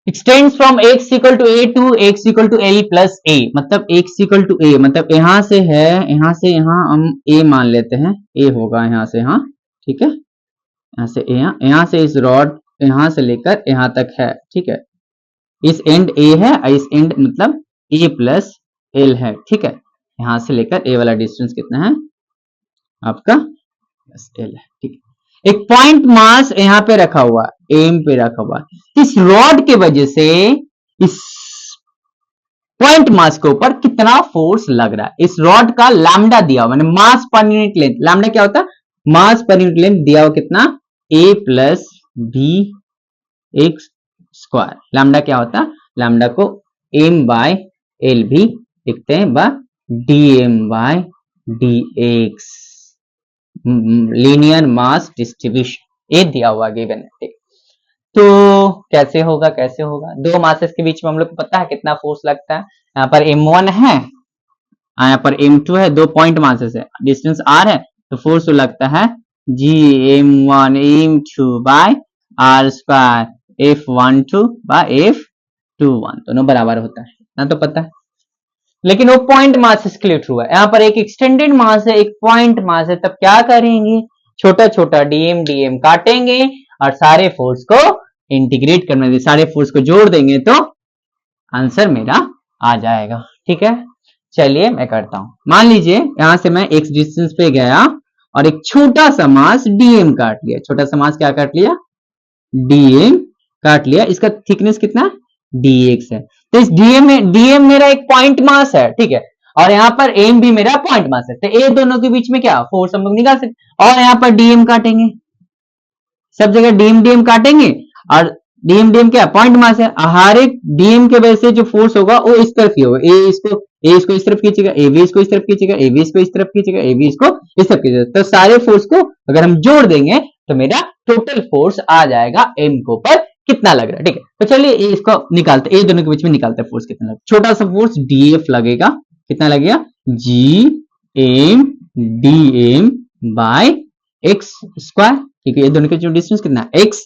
extends from x equal to a to x equal to l plus a, मतलब x इक्वल टू a मतलब यहां से है, यहां से यहां हम a मान लेते हैं, a होगा यहां से यहां ठीक है, यहां से यहां से इस रॉड यहां से लेकर यहां तक है ठीक है। इस एंड a है और इस एंड मतलब a प्लस l है ठीक है। यहां से लेकर a वाला डिस्टेंस कितना है आपका प्लस l है ठीक है। एक पॉइंट मास यहाँ पे रखा हुआ, एम पे रखा हुआ, इस रॉड के वजह से इस पॉइंट मास के ऊपर कितना फोर्स लग रहा है। इस रॉड का लैम्डा दिया हुआ, मास पर यूनिट लेंथ, लैम्डा क्या होता है मास पर यूनिट लेंथ दिया हुआ कितना a plus B X square. Lambda क्या होता है, लैम्डा को m बाय एल भी लिखते हैं बा dm by dx, linear mass distribution, ये दिया हुआ गिवन है। तो कैसे होगा, कैसे होगा, दो मासेस के बीच में हम लोग को पता है कितना फोर्स लगता है। यहाँ पर m1 है, यहाँ पर m2 है, दो पॉइंट मासेस है, डिस्टेंस r है, तो फोर्स लगता है g m1 m2 by r square f12 by f21, दोनों बराबर होता है ना, तो पता है। लेकिन वो पॉइंट मास के लिए ट्रू है, यहाँ पर एक एक्सटेंडेड मास है, एक पॉइंट मास है, तब क्या करेंगे छोटा छोटा डीएम डीएम काटेंगे और सारे फोर्स को इंटीग्रेट करने देंगे, सारे फोर्स को जोड़ देंगे तो आंसर मेरा आ जाएगा ठीक है। चलिए मैं करता हूं, मान लीजिए यहां से मैं एक्स डिस्टेंस पे गया और एक छोटा सा मास डीएम काट लिया, छोटा सा मास क्या काट लिया डीएम काट लिया, इसका थिकनेस कितना dx है। तो इस डीएम मेरा एक पॉइंट मास है ठीक है, और यहाँ पर एम भी मेरा पॉइंट मास है, तो ये दोनों के बीच में क्या फोर्स हम लोग निकाल सकते, और यहाँ पर डीएम काटेंगे, सब जगह डीएम डीएम काटेंगे, और डीएम डीएम क्या पॉइंट मास है, हर एक डीएम के वजह से जो फोर्स होगा वो इस तरफ ही होगा, ए इसको इस तरफ खींचेगा, ए बी इसको इस तरफ खींचेगा, ए बी इसको इस तरफ खींचेगा, ए बी इसको इस तरफ खींचेगा, तो सारे फोर्स को अगर हम जोड़ देंगे तो मेरा टोटल फोर्स आ जाएगा एम के ऊपर कितना लग रहा है ठीक है। तो चलिए इसको निकालते, ये दोनों के बीच में निकालते हैं फोर्स कितना लगेगा, छोटा सा फोर्स डीएफ लगेगा, कितना लगेगा G M D M by x square ठीक है, ये दोनों के जो डिस्टेंस कितना एक्स,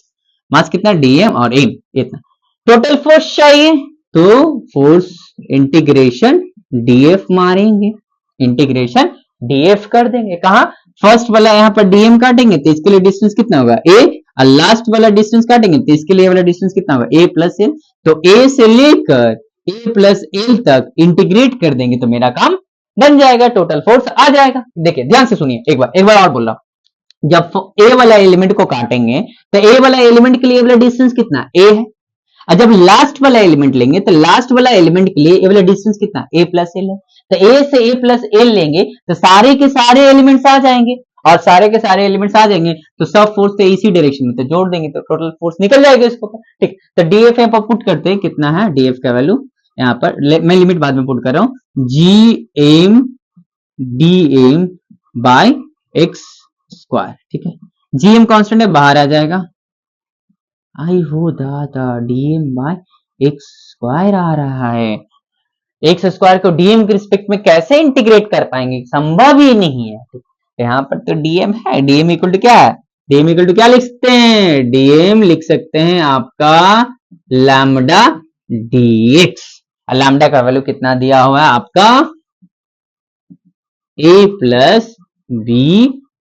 मास कितना डीएम और एम इतना, टोटल फोर्स चाहिए तो फोर्स इंटीग्रेशन डीएफ मारेंगे, इंटीग्रेशन डीएफ कर देंगे, कहा फर्स्ट वाला यहाँ पर डीएम काटेंगे तो इसके लिए डिस्टेंस कितना होगा ए, और लास्ट वाला डिस्टेंस काटेंगे तो इसके लिए वाला डिस्टेंस कितना होगा ए प्लस एल, तो ए से लेकर ए प्लस एल तक इंटीग्रेट कर देंगे तो मेरा काम बन जाएगा, टोटल फोर्स आ जाएगा। देखिए ध्यान से सुनिए, एक बार और बोल रहा हूं, जब ए वाला एलिमेंट को काटेंगे तो ए वाला एलिमेंट के लिए वाला डिस्टेंस कितना ए है, और जब लास्ट वाला एलिमेंट लेंगे तो लास्ट वाला एलिमेंट के लिए ए वाला डिस्टेंस कितना ए प्लस एल है, तो ए से ए प्लस एल लेंगे तो सारे के सारे एलिमेंट्स आ जाएंगे, और सारे के सारे एलिमेंट्स आ जाएंगे तो सब फोर्स तो इसी डायरेक्शन में, तो जोड़ देंगे तो टोटल फोर्स निकल जाएगा इसको ठीक। तो डीएफ यहाँ पर पुट करते हैं, कितना है डीएफ का वैल्यू यहाँ पर, मैं लिमिट बाद में पुट कर रहा हूं, G M D M by x square ठीक है, जीएम कांस्टेंट है बाहर आ जाएगा, आई हो दादा डीएम बाय एक्स स्क्वायर आ रहा है, एक्स स्क्वायर को डीएम के रिस्पेक्ट में कैसे इंटीग्रेट कर पाएंगे, संभव ही नहीं है। यहाँ पर तो डीएम है, डीएम इक्वल टू क्या है डीएम इक्वल टू क्या लिख सकते हैं, डीएम लिख सकते हैं आपका लैम्डा डीएक्स। लैम्डा का वैल्यू कितना दिया हुआ है आपका ए प्लस बी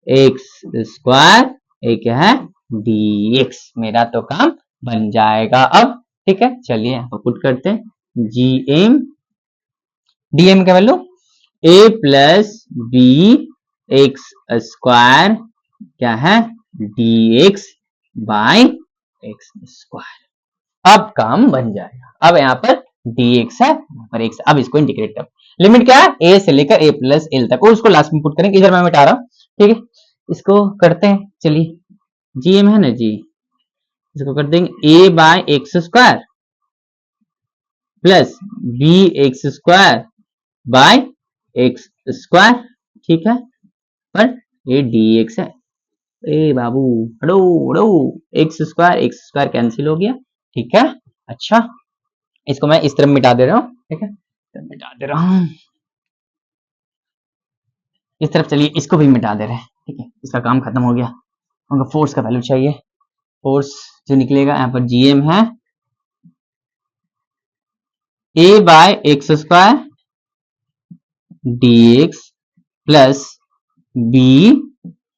एक्स स्क्वायर, ए क्या है dx। मेरा तो काम बन जाएगा अब, ठीक है। चलिए यहाँ पर पुट करते हैं जी एम, डीएम का वैल्यू ए प्लस बी एक्स स्क्वायर क्या है dx बाय एक्स स्क्वायर। अब काम बन जाएगा। अब यहाँ पर dx है, यहाँ पर x। अब इसको इंटीग्रेट कर, लिमिट क्या है a से लेकर a प्लस एल तक, और उसको लास्ट में पुट करेंगे। इधर मैं मिटा रहा हूँ, ठीक है। इसको करते हैं, चलिए जीएम है ना जी, इसको कर देंगे a by x square plus B X square by x square, ठीक है। पर ये dx है, ए बाबू हड़ो हड़ो, एक्स स्क्वायर कैंसिल हो गया, ठीक है। अच्छा, इसको मैं इस तरफ मिटा दे रहा हूँ, ठीक है, तो मिटा दे रहा हूँ इस तरफ। चलिए इसको भी मिटा दे रहे हैं, ठीक है, इसका काम खत्म हो गया। हमको फोर्स का वैल्यू चाहिए, फोर्स जो निकलेगा यहाँ पर जीएम है a by x square dx plus b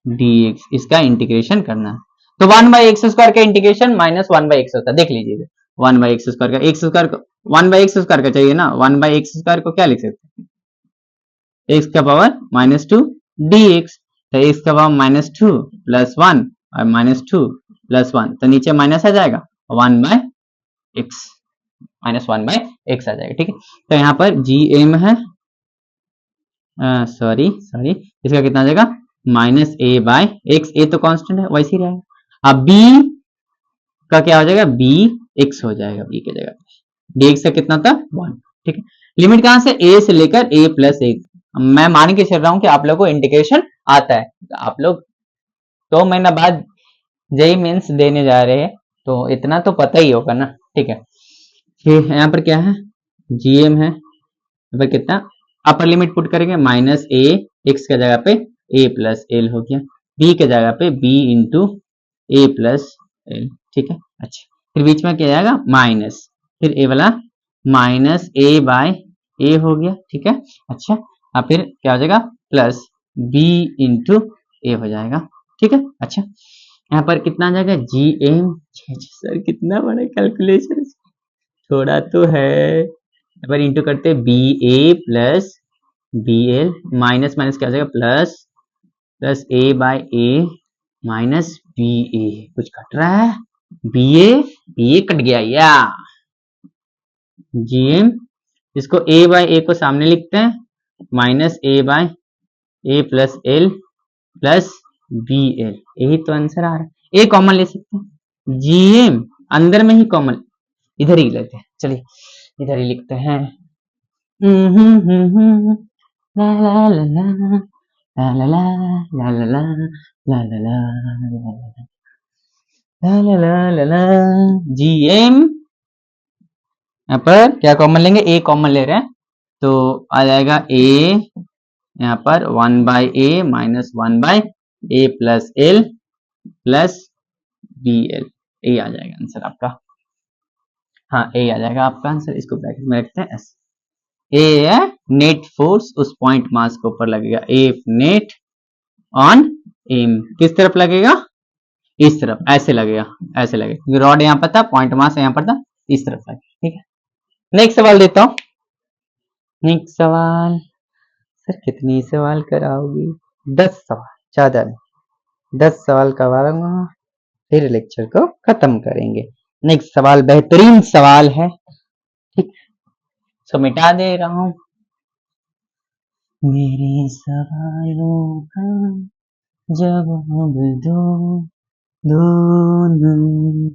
dx, इसका इंटीग्रेशन करना है। तो 1/x² का इंटीग्रेशन -1/x होता है, देख लीजिए 1/x² का, एक्स स्क्वायर को 1/x² का चाहिए ना, 1/x² को क्या लिख सकते हैं, x का पावर -2 dx। तो x का पावर -2 प्लस 1 और -2 प्लस 1, तो नीचे माइनस आ जाएगा 1/x, -1/x आ जाएगा, ठीक है। तो यहाँ पर जी एम है, सॉरी इसका कितना आ जाएगा -a/x, ए तो कांस्टेंट है वैसे ही रहेगा। अब b का क्या हो जाएगा, bx हो जाएगा, b की जगह dx का कितना था 1, ठीक है। लिमिट कहां से, a से लेकर a प्लस 1। मैं मान के चल रहा हूं कि आप लोगों को इंटीग्रेशन आता है, तो आप लोग 2 महीना बाद जेई मेंस देने जा रहे हैं, तो इतना तो पता ही होगा ना, ठीक है। फिर यहाँ पर क्या है, जीएम है, यहाँ पर कितना अपर लिमिट पुट करेंगे -a, x के जगह पे a प्लस एल हो गया, b के जगह पे b इंटू ए प्लस एल, ठीक है। अच्छा, फिर बीच में क्या जाएगा माइनस, फिर ए वाला -a/a हो गया, ठीक है। अच्छा, अब फिर क्या हो जाएगा प्लस b इंटू ए हो जाएगा, ठीक है। अच्छा, यहाँ पर कितना आ जाएगा जी एम, सर कितना बड़ा कैलकुलेशन, थोड़ा तो है। यहाँ पर इंटू करते B A plus B L, minus minus क्या हो जाएगा plus A by A minus B A, कुछ कट रहा है, बी ए कट गया या जी एम, इसको ए बाय ए को सामने लिखते हैं -a by A plus L plus B L, यही तो आंसर आ रहा है। ए कॉमन ले सकते हैं, जी एम अंदर में ही कॉमन, इधर ही लेते हैं, चलिए इधर ही लिखते हैं। ला ला ला ला ला ला ला ला ला ला ला ला ला ला जी एम, यहाँ पर क्या कॉमन लेंगे, ए कॉमन ले रहे हैं, तो आ जाएगा ए यहाँ पर 1/a minus 1/a plus L plus B L, A आ जाएगा आंसर आपका। हाँ, ए आ जाएगा आपका आंसर, इसको ब्रैकेट में रखते हैं एस। ए है नेट फोर्स उस पॉइंट मास के ऊपर लगेगा, एफ नेट ऑन एम, किस तरफ लगेगा, इस तरफ, ऐसे लगेगा, ऐसे लगेगा, रॉड यहाँ पर था, पॉइंट मास यहाँ पर था, इस तरफ लगेगा, ठीक है। नेक्स्ट सवाल देता हूं, नेक्स्ट सवाल, सर कितनी सवाल कराओगी, 10 सवाल, ज्यादा नहीं, 10 सवाल करवाऊंगा, फिर लेक्चर को खत्म करेंगे। नेक्स्ट सवाल बेहतरीन सवाल है, ठीक, सो मिटा दे रहा हूं, मेरे सवालों का जवाब दो दोनों,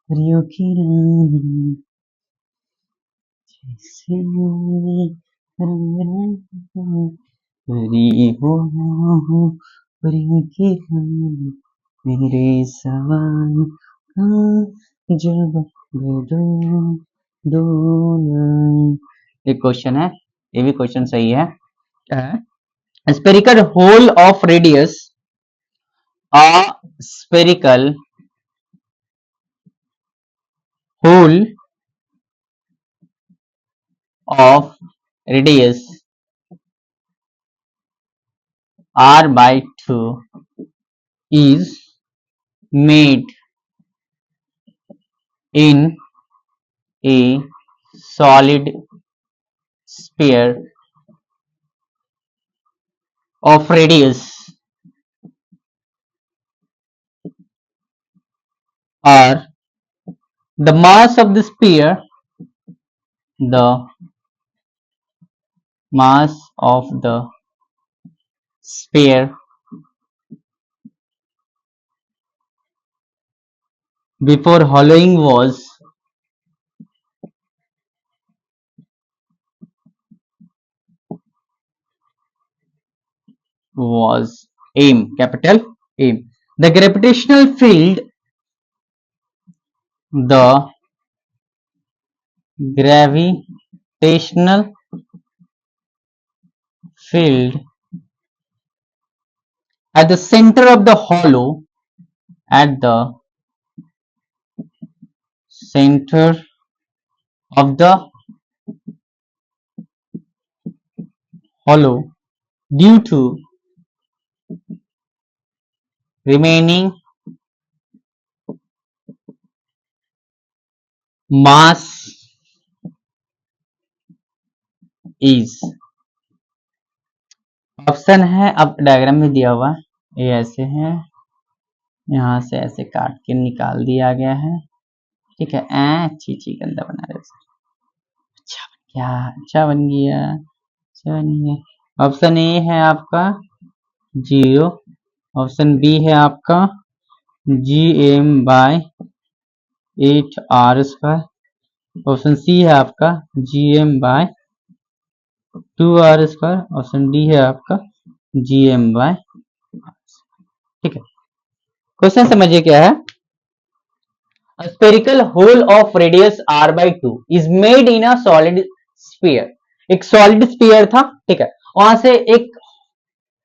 परियों की रानी, परी हो परियों की रानी, मेरे सवाल का जवाब दो दोनों, एक क्वेश्चन है, ये भी क्वेश्चन सही है। Spherical hole of radius, a spherical hole of radius r by 2 is made in a solid sphere of radius r. The mass of the sphere, the mass of the sphere before hollowing was m, capital M. The gravitational field, the gravitational field at the center of the hollow, at the center of the hollow, due to remaining mass is. Option है, अब diagram में दिया हुआ ये ऐसे है, यहाँ से ऐसे काट के निकाल दिया गया है, ठीक है। अच्छी अच्छी गंदा बना रहे, अच्छा बन गया, अच्छा बन गया, अच्छा बन गया। ऑप्शन ए है आपका 0, ऑप्शन बी है आपका GM bye 8r², option C है आपका GM bye 2r², option D है आपका GM बाय, ठीक है। क्वेश्चन समझिए क्या है। A spherical hole of radius r by 2 is made in a solid sphere. एक सॉलिड स्पीयर था, ठीक है, वहां से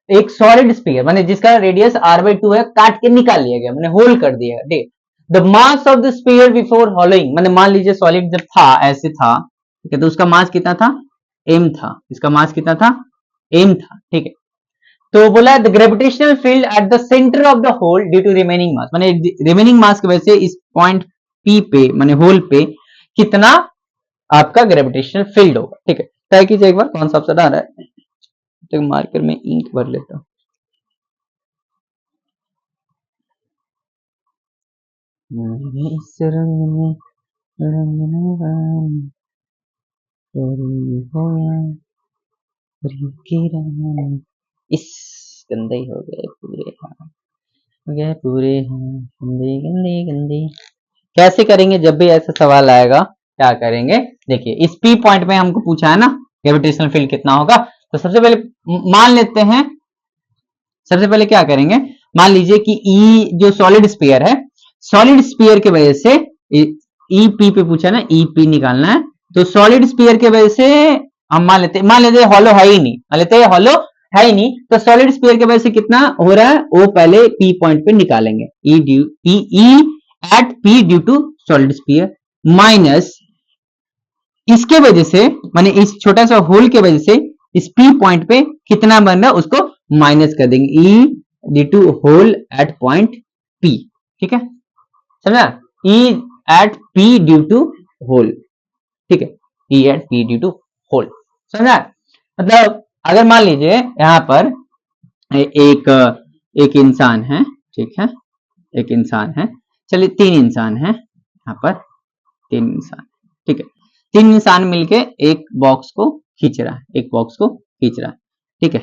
एक सॉलिड स्पीयर माने जिसका रेडियस r by 2 है, काट के निकाल लिया गया, माने होल कर दिया, ठीक। The mass of the sphere before hollowing, माने मान लीजिए सॉलिड जब था ऐसे था, ठीक है, तो उसका मास कितना था, m था, इसका मास कितना था, m था, ठीक है। तो बोला the gravitational field at the centre of the hole due to remaining mass, माने रिमेनिंग मास की वजह से इस पॉइंट P पे माने होल पे कितना आपका ग्रेविटेशनल फील्ड होगा, ठीक है। तय कीजिए एक बार कौन सा ऑप्शन आ रहा है, तो मार्कर में इंक भर लेता हूं। इस रंग में इस गंदे ही हो गए पूरे, हो गए पूरे गंदे गंदे गंदे। कैसे करेंगे जब भी ऐसा सवाल आएगा, क्या करेंगे, देखिए इस P पॉइंट में हमको पूछा है ना ग्रेविटेशनल फील्ड कितना होगा, तो सबसे पहले मान लेते हैं, सबसे पहले क्या करेंगे, मान लीजिए कि E जो सॉलिड स्फीयर है, सॉलिड स्फीयर की वजह से EP पे पूछा ना, EP निकालना है, तो सॉलिड स्फीयर की वजह से हम मान लेते हॉलो है ही नहीं, मान लेते हॉलो है ही नहीं, तो सॉलिड स्फीयर की वजह से कितना हो रहा है वो पहले P पॉइंट पे निकालेंगे, E at P due to solid sphere minus इसके वजह से माने इस छोटा सा होल के वजह से इस P पॉइंट पे कितना बन रहा है उसको माइनस कर देंगे, E due to hole at point P, ठीक है, समझा, E at P due to hole, ठीक है, E at P due to hole, समझा। मतलब अगर मान लीजिए यहाँ पर एक इंसान है, ठीक है, एक इंसान है, चलिए 3 इंसान है, यहाँ पर 3 इंसान, ठीक है, 3 इंसान मिलके एक बॉक्स को खींच रहा है, एक बॉक्स को खींच रहा है, ठीक है।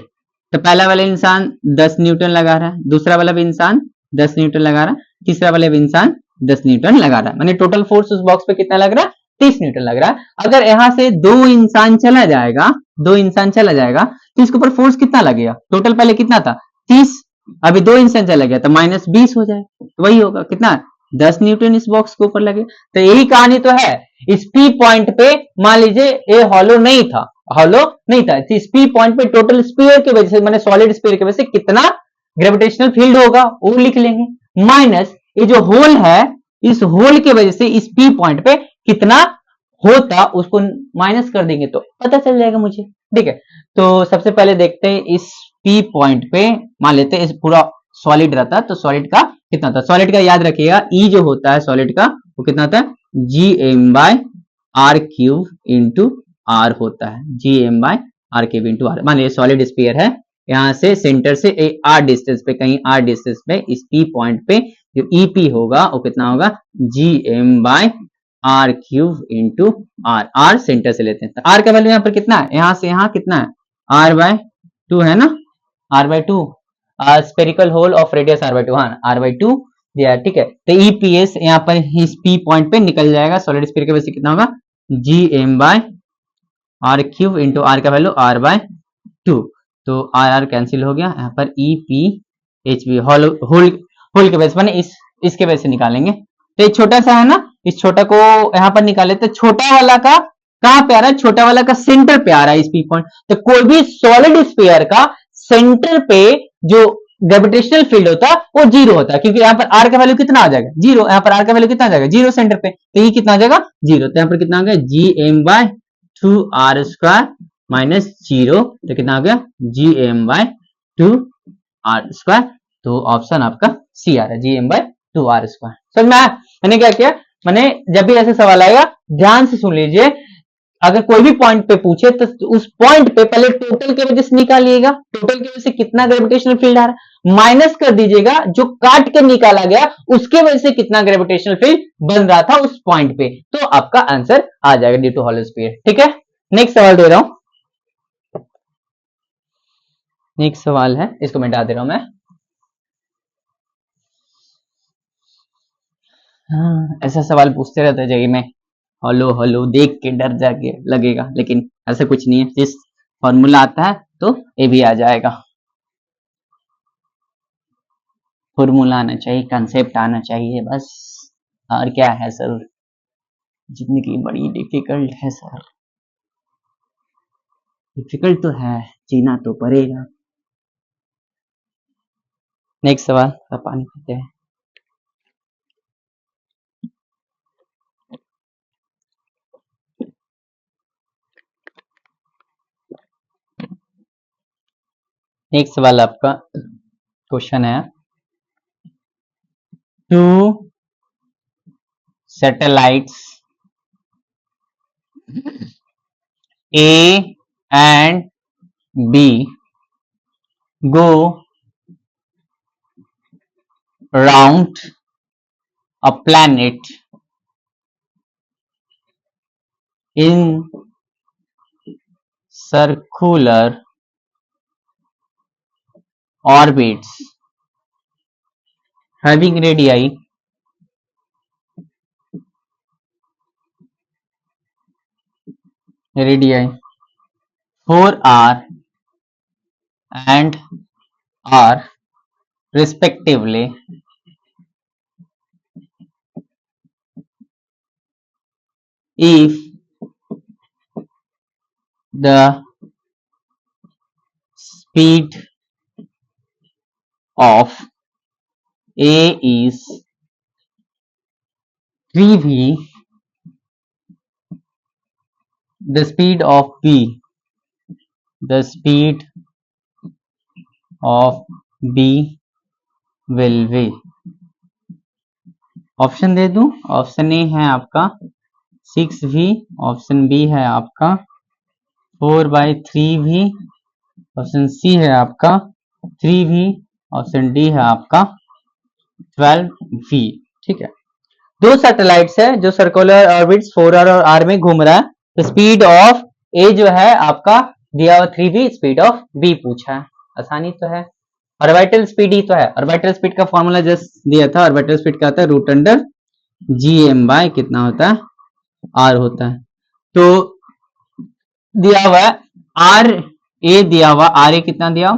तो पहला वाला इंसान 10 न्यूटन लगा रहा है, दूसरा वाला भी इंसान 10 न्यूटन लगा रहा है, तीसरा वाला भी इंसान 10 न्यूटन लगा रहा है, माने टोटल फोर्स उस बॉक्स पे कितना लग रहा है, 30 न्यूटन लग रहा है। अगर यहाँ से 2 इंसान चला जाएगा, 2 इंसान चला जाएगा, तो इसके ऊपर फोर्स कितना लगेगा, टोटल पहले कितना था 30, अभी 2 इंसान चला गया तो -20 हो जाएगा, तो वही होगा कितना 10 न्यूटन इस बॉक्स के ऊपर लगे। तो यही कहानी तो है। इस पी पॉइंट पे मान लीजिए ये हॉलो नहीं था, तो इस पी पॉइंट पे टोटल स्फीयर की वजह से, माने सॉलिड स्फीयर की वजह से कितना ग्रेविटेशनल फील्ड होगा वो लिख लेंगे, माइनस ये जो होल है, इस होल की वजह से इस पी पॉइंट पे कितना होता उसको माइनस कर देंगे तो पता चल जाएगा मुझे। ठीक है, तो सबसे पहले देखते हैं इस पी पॉइंट पे, मान लेते हैं इस पूरा सॉलिड रहता तो सॉलिड का कितना था। सॉलिड का याद रखिएगा, ई जो होता है सॉलिड का वो कितना होता है, G M by R cube into R होता है, G M by R cube into R. मान लीजिए सॉलिड स्फीयर है, यहां से सेंटर से आर डिस्टेंस पे, कहीं आर डिस्टेंस पे इस पी पॉइंट पे जो ईपी होगा वो कितना होगा, G M by R cube into R. R centre से लेते हैं तो आर का वैल्यू यहाँ पर कितना है, यहां से यहां कितना है, आर बाय 2 है ना, R by 2, spherical hole of radius R by 2, हाँ आर बाय 2 दिया। ठीक है, तो ईपीएस यहाँ पर इस पी पॉइंट पे निकल जाएगा, सॉलिड स्फीयर की वजह से कितना होगा, G M by R cube into R का वैल्यू आर बाय 2, तो आर आर कैंसिल हो गया, यहाँ पर E P H B hole hole hole के बेस पर इसके वजह से निकालेंगे। तो ये छोटा सा है ना, इस छोटा को यहाँ पर निकाले तो छोटा वाला का कहां पे आ रहा है, छोटा वाला का सेंटर पे आ रहा है इस पी पॉइंट। तो कोई भी सॉलिड स्फीयर का सेंटर पे जो ग्रेविटेशनल फील्ड होता है वो जीरो होता है, क्योंकि यहाँ पर आर का वैल्यू कितना आ जाएगा, जीरो। यहाँ पर आर का वैल्यू कितना आ जाएगा, जीरो सेंटर पे, तो ये कितना आ जाएगा, जीरो। तो यहाँ पर कितना आ गया, G M by 2 R square minus zero, तो कितना आ गया, G M by 2 R square. तो ऑप्शन आपका सी आ रहा है, G M by 2 R square. समझ में आया? मैंने क्या किया, मैंने जब भी ऐसे सवाल आएगा ध्यान से सुन लीजिए, अगर कोई भी पॉइंट पे पूछे तो उस पॉइंट पे पहले टोटल की वजह से निकालिएगा, टोटल की वजह से कितना ग्रेविटेशनल फील्ड आ रहा है, माइनस कर दीजिएगा जो काट के निकाला गया उसके वजह से कितना ग्रेविटेशनल फील्ड बन रहा था उस पॉइंट पे, तो आपका आंसर आ जाएगा ड्यू टू हॉलो स्फीयर। ठीक है, नेक्स्ट सवाल दे रहा हूं, नेक्स्ट सवाल है, इसको मिटा दे रहा हूं मैं। हाँ, ऐसा सवाल पूछते रहते जगह में, हॉलो हॉलो देख के डर जाके लगेगा, लेकिन ऐसा कुछ नहीं है, जिस फॉर्मूला आता है तो ये भी आ जाएगा। फॉर्मूला आना चाहिए, कंसेप्ट आना चाहिए बस, और क्या है सर, जिंदगी बड़ी डिफिकल्ट है सर, डिफिकल्ट तो है, जीना तो पड़ेगा। नेक्स्ट सवाल, अब पानी पीते हैं। नेक्स्ट सवाल आपका क्वेश्चन है, two satellites A and B go round a planet in circular orbits having radii 4r and r respectively. If the speed of A is 3v, the speed of B will be, option दे दूं, option ए है आपका 6v, option B है आपका 4/3v, option C है आपका 3v, option D है आपका 12v। ठीक है, दो सैटेलाइट्स है जो सर्कुलर ऑर्बिट्स 4r और r में घूम रहा है, तो स्पीड ऑफ ए जो है आपका दिया हुआ 3v, स्पीड ऑफ बी पूछा है, आसानी तो है। ऑर्बिटल स्पीड ही तो है, ऑर्बिटल स्पीड का फॉर्मूला जस्ट दिया था, ऑर्बिटल स्पीड का आता है root under G M by कितना होता है, आर होता है। तो दिया हुआ है आर ए, दिया हुआ आर ए कितना दिया,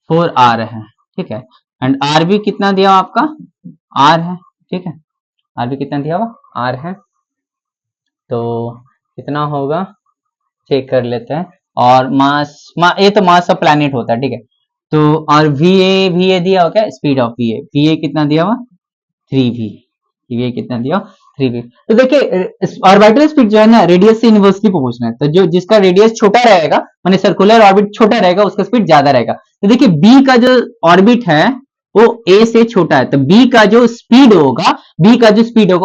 4r है, ठीक है, एंड आर बी कितना दिया हुआ आपका, आर है, ठीक है। आर बी कितना दिया हुआ, आर है, तो कितना होगा चेक कर लेते हैं। और ये तो मास ऑफ प्लैनेट होता है, ठीक है। तो और वी ए दिया हो क्या, स्पीड ऑफ वी ए कितना दिया हुआ 3v, वी कितना दिया 3v। तो देखिए ऑर्बिटल स्पीड जो है ना रेडियस से इनवर्सली प्रोपोर्शनल है, तो जो जिसका रेडियस छोटा रहेगा माने सर्कुलर ऑर्बिट छोटा रहेगा उसका स्पीड ज्यादा रहेगा। तो देखिए बी का जो ऑर्बिट है वो ए से छोटा है, तो बी का जो स्पीड होगा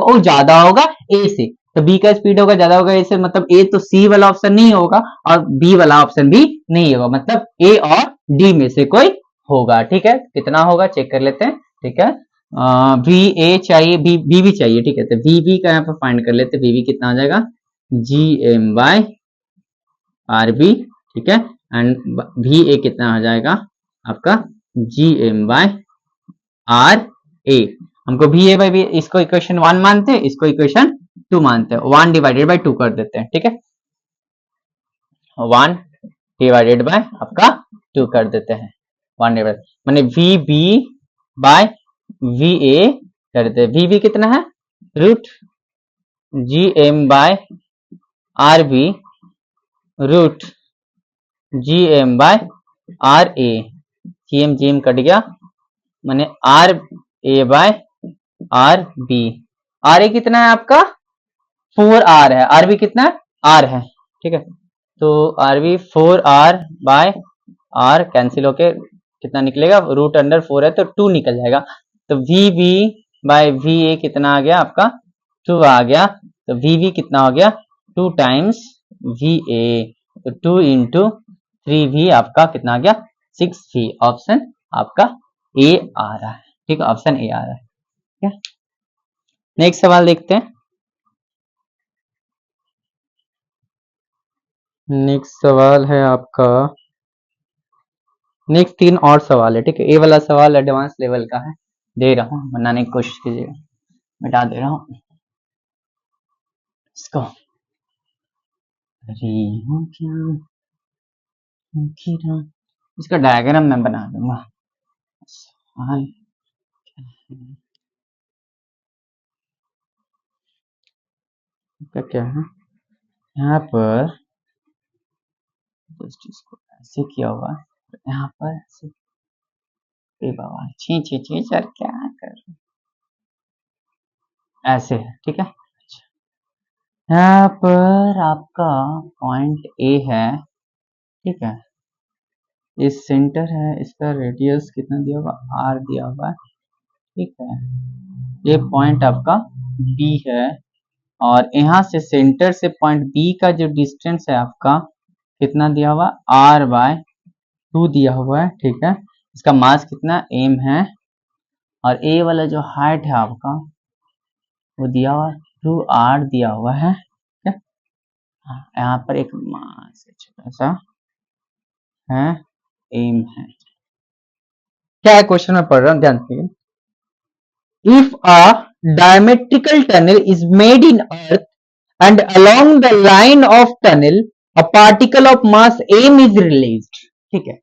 वो ज्यादा होगा ए से, तो बी का स्पीड होगा ज्यादा होगा ए से, मतलब ए तो सी वाला ऑप्शन नहीं होगा और बी वाला ऑप्शन भी नहीं होगा, मतलब ए और डी में से कोई होगा, ठीक है। कितना होगा चेक कर लेते हैं, ठीक है। वी ए चाहिए, बी भी चाहिए, ठीक है। तो वी बी का यहाँ पर फाइंड कर लेते हैं, वी बी कितना आ जाएगा G M by R B, ठीक है। एंड वी ए कितना आ जाएगा आपका G M by R A. हमको वी ए बाई बी, इसको इक्वेशन 1 मानते हैं, इसको इक्वेशन 2 मानते हैं, 1 डिवाइडेड बाय 2 कर देते हैं, ठीक है। 1 डिवाइडेड बाय आपका 2 कर देते हैं, 1 डिवाइड माने v B by we A कर देते हैं। वी बी कितना है root G M by R B root G M by R A, G M cut गया माने R A by R B. R A कितना है आपका 4r है, आर बी कितना है r है, ठीक है। तो R B 4r by r cancel होके कितना निकलेगा, रूट अंडर 4 है तो 2 निकल जाएगा। तो V B by we A कितना आ गया आपका 2 आ गया, तो वी बी कितना हो गया 2 टाइम्स वी ए, तो 2 इंटू 3v आपका कितना आ गया 6v। ऑप्शन आपका ए आ रहा है, ठीक है, ऑप्शन ए आ रहा है, ठीक है। नेक्स्ट सवाल देखते हैं। नेक्स्ट सवाल है आपका, नेक्स्ट 3 और सवाल है, ठीक है। ए वाला सवाल एडवांस लेवल का है, दे रहा हूँ, बनाने की कोशिश कीजिएगा, मिटा दे रहा हूँ इसको। अरे क्या इसका डायग्राम मैं बना दूंगा। सवाल क्या है यहाँ पर, जस्ट इसको ऐसे किया हुआ है, यहाँ पर ऐसे, बाबा छी छी छी सर क्या कर ऐसे है, ठीक है। यहाँ पर आपका पॉइंट ए है, ठीक है, इस सेंटर है, इसका रेडियस कितना दिया हुआ आर दिया हुआ है, ठीक है। ये पॉइंट आपका बी है और यहाँ से सेंटर से पॉइंट बी का जो डिस्टेंस है आपका कितना दिया हुआ r बाय 2 दिया हुआ है, ठीक है। इसका मास कितना m है और a वाला जो हाइट है आपका वो दिया हुआ 2r दिया हुआ है, ठीक है। यहाँ पर एक मास छोटा सा है m है, क्या है क्वेश्चन में पढ़ रहा हूँ ध्यान से। If a diametrical tunnel is made in earth and along the line of tunnel a particle of mass m is released, ठीक है।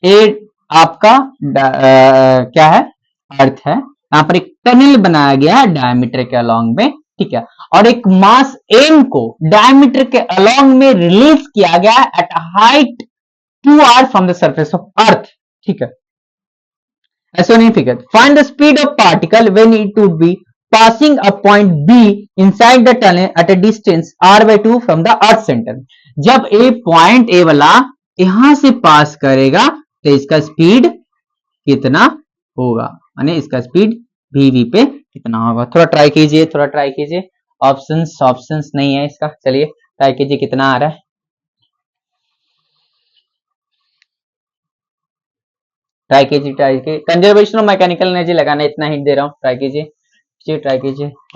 ए आपका क्या है अर्थ है, यहाँ पर एक टनल बनाया गया है डायमीटर के अलोंग में, ठीक है, और एक मास m को डायमीटर के अलोंग में रिलीज किया गया है at height 2r from the surface of earth, ठीक है। ऐसा नहीं figure, find the speed of particle when it would be passing a point B inside the tunnel at a distance r/2 from the earth center। जब ए point A वाला यहां से पास करेगा तो इसका स्पीड कितना होगा, यानी इसका स्पीड वी पे कितना होगा। थोड़ा ट्राई कीजिए, ऑप्शंस नहीं है इसका, चलिए ट्राई कीजिए कितना आ रहा है। ट्राई कीजिए, कंजर्वेशन ऑफ मैकेनिकल एनर्जी लगाना, इतना हिंट दे रहा हूँ, ट्राई कीजिए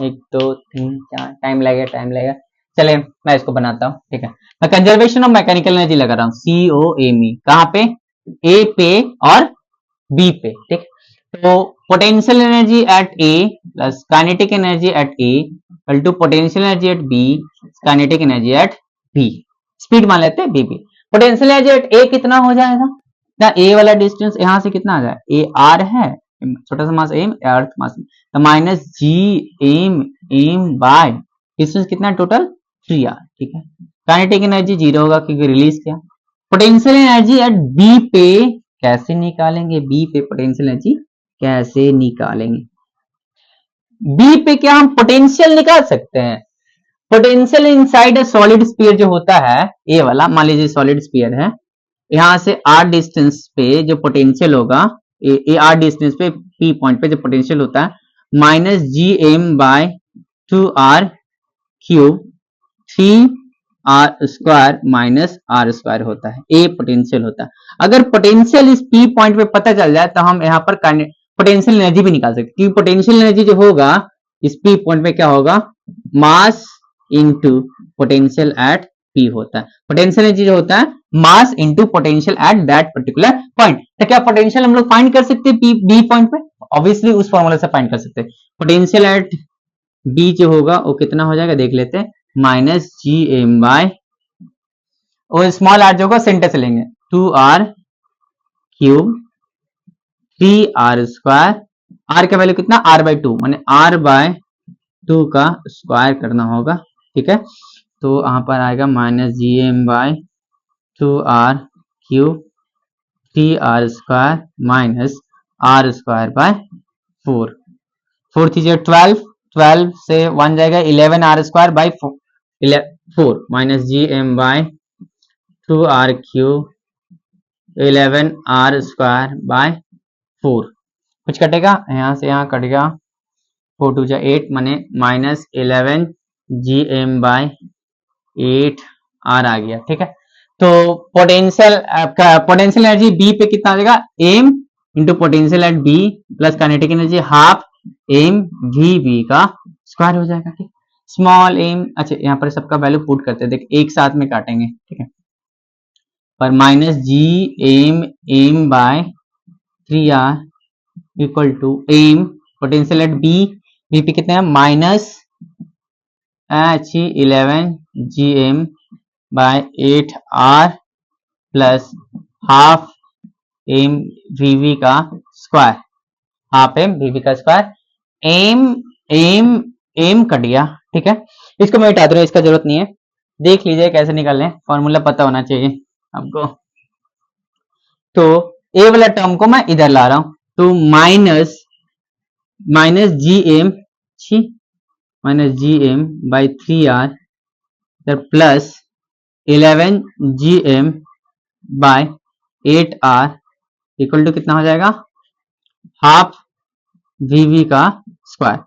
1 2 3 4, टाइम लगेगा। चलिए मैं इसको बनाता हूँ, ठीक है। मैं कंजर्वेशन ऑफ मैकेनिकल एनर्जी लगा रहा हूँ, COME, कहाँ पे ए पे और बी पे, ठीक। तो potential energy at A plus kinetic energy at A equal to potential energy at B kinetic energy at B. Speed मान लेते हैं B B. Potential energy at A कितना हो जाएगा ना, ए वाला डिस्टेंस यहां से कितना आ जाए, ए आर है, छोटा सा मास एम, अर्थ मास, तो minus G M by distance कितना टोटल 3r, ठीक है। काइनेटिक एनर्जी जीरो होगा क्योंकि रिलीज किया। पोटेंशियल एनर्जी एट बी पे कैसे निकालेंगे, बी पे पोटेंशियल एनर्जी कैसे निकालेंगे, बी पे क्या हम पोटेंशियल निकाल सकते हैं। पोटेंशियल इनसाइड सॉलिड स्फीयर जो होता है, ए वाला मान लीजिए सॉलिड स्फीयर है, यहां से आर डिस्टेंस पे जो पोटेंशियल होगा, ए आर डिस्टेंस पे पी पॉइंट पे जो पोटेंशियल होता है minus G M by 2r cube 3r square minus r square होता है, ए पोटेंशियल होता है। अगर पोटेंशियल इस पी पॉइंट पे पता चल जाए तो हम यहाँ पर पोटेंशियल एनर्जी भी निकाल सकते हैं, क्योंकि पोटेंशियल एनर्जी जो होगा इस पी पॉइंट पे क्या होगा, mass into potential eight P होता है। पोटेंशियल एनर्जी जो होता है मास into potential at that particular point. तो क्या पोटेंशियल हम लोग फाइंड कर सकते हैं बी पॉइंट पे, ऑब्वियसली उस फॉर्मूला से फाइंड कर सकते हैं। पोटेंशियल एट बी जो होगा वो कितना हो जाएगा देख लेते हैं, माइनस जी एम बाय, और स्मॉल आर जो होगा सेंटर से लेंगे 2r cube 3r square, r का वैल्यू कितना r बाय 2, माने r बाय 2 का स्क्वायर करना होगा, ठीक है। तो यहाँ पर आएगा minus G M by 2r cube 3r square minus r square by 4, 4 चीजें 12, 12 से 1 जाएगा 11r square by 4 minus G M by 2r cube 11r square by 4, कुछ कटेगा यहाँ से यहाँ कट गया, 4 2 जा 8 माने minus 11 G M by 8 r आ गया, ठीक है। तो पोटेंशियल आपका पोटेंशियल एनर्जी बी पे कितना आ जाएगा, M into potential at B plus kinetic energy half M V B का स्क्वायर हो जाएगा, ठीक। स्मॉल एम, अच्छा यहाँ पर सबका वैल्यू पुट करते हैं, देख एक साथ में काटेंगे, ठीक है। पर minus G M by 3r equal to M potential at B, B पे कितना है minus 11 G M by 8r plus half M v v का स्क्वायर, हाफ एम वीवी का स्क्वायर, एम कट गया, ठीक है। इसको मैं हटा दूं, इसका जरूरत नहीं है, देख लीजिए कैसे निकालने, फॉर्मूला पता होना चाहिए आपको। तो ए वाला टर्म को मैं इधर ला रहा हूं, तो minus G M by 3r plus 11 G M by 8r equal to कितना हो जाएगा, हाफ वीवी का स्क्वायर।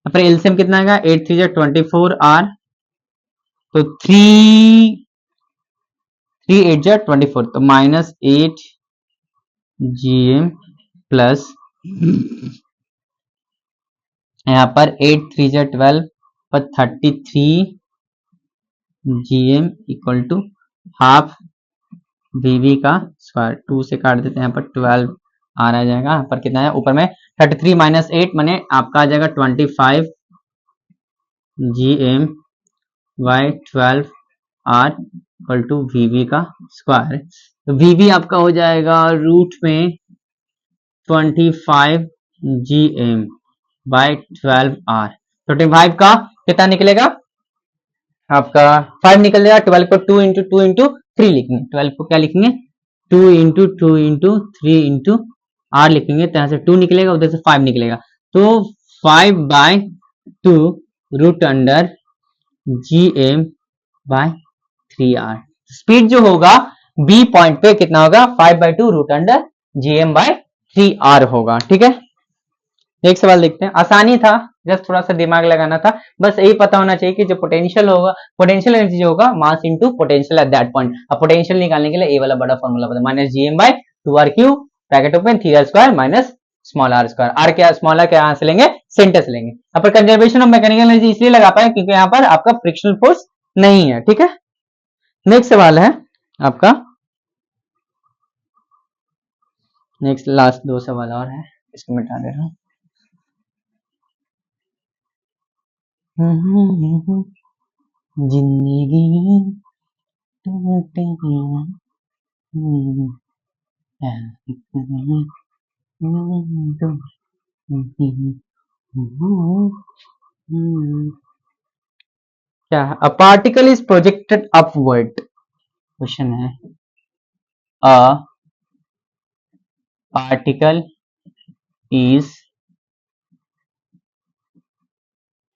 फिर एलसीएम कितना आएगा, 8 3 24r, तो 3 8 24, तो माइनस 8 जी एम प्लस यहाँ पर 8 3 12 पर 33 G M equal to half v v का स्क्वायर, 2 से काट देते हैं, यहाँ पर 12 आ जाएगा, यहाँ पर कितना है ऊपर में 33 माइनस 8 माने आपका आ जाएगा 25 G M by 12 R equal to v v का स्क्वायर। तो वीवी आपका हो जाएगा रूट में 25 जी एम बाई 12 आर, 25 का कितना निकलेगा आपका 5 निकल जाएगा, 12 को 2 इंटू 3 लिखेंगे, 12 को क्या लिखेंगे 2 इंटू 3 इंटू आर लिखेंगे, तो यहाँ से 2 निकलेगा, उधर से 5 निकलेगा, तो 5 by 2 root under G M by 3r। Speed जो होगा बी पॉइंट पे कितना होगा 5 by 2 root under G M by 3r होगा, ठीक है। एक सवाल देखते हैं, आसानी था, जस्ट थोड़ा सा दिमाग लगाना था, बस यही पता होना चाहिए कि जो पोटेंशियल होगा, पोटेंशियल एनर्जी जो होगा mass into potential at that point. अब पोटेंशियल निकालने के लिए ए वाला बड़ा फॉर्मूला पता, minus G M by 2r cube bracket open 3r square minus small r square, R क्या स्मॉल आर क्या यहां से लेंगे सेंटर से लेंगे। यहाँ पर कंजर्वेशन ऑफ मैकेनिकल एनर्जी इसलिए लगा पाए क्योंकि यहाँ पर आपका फ्रिक्शनल फोर्स नहीं है, ठीक है। नेक्स्ट सवाल है आपका, नेक्स्ट लास्ट 2 सवाल और है, इसको मिटा दे रहा हूं। जिंदगी क्या है? A particle is projected upward, question है। A particle is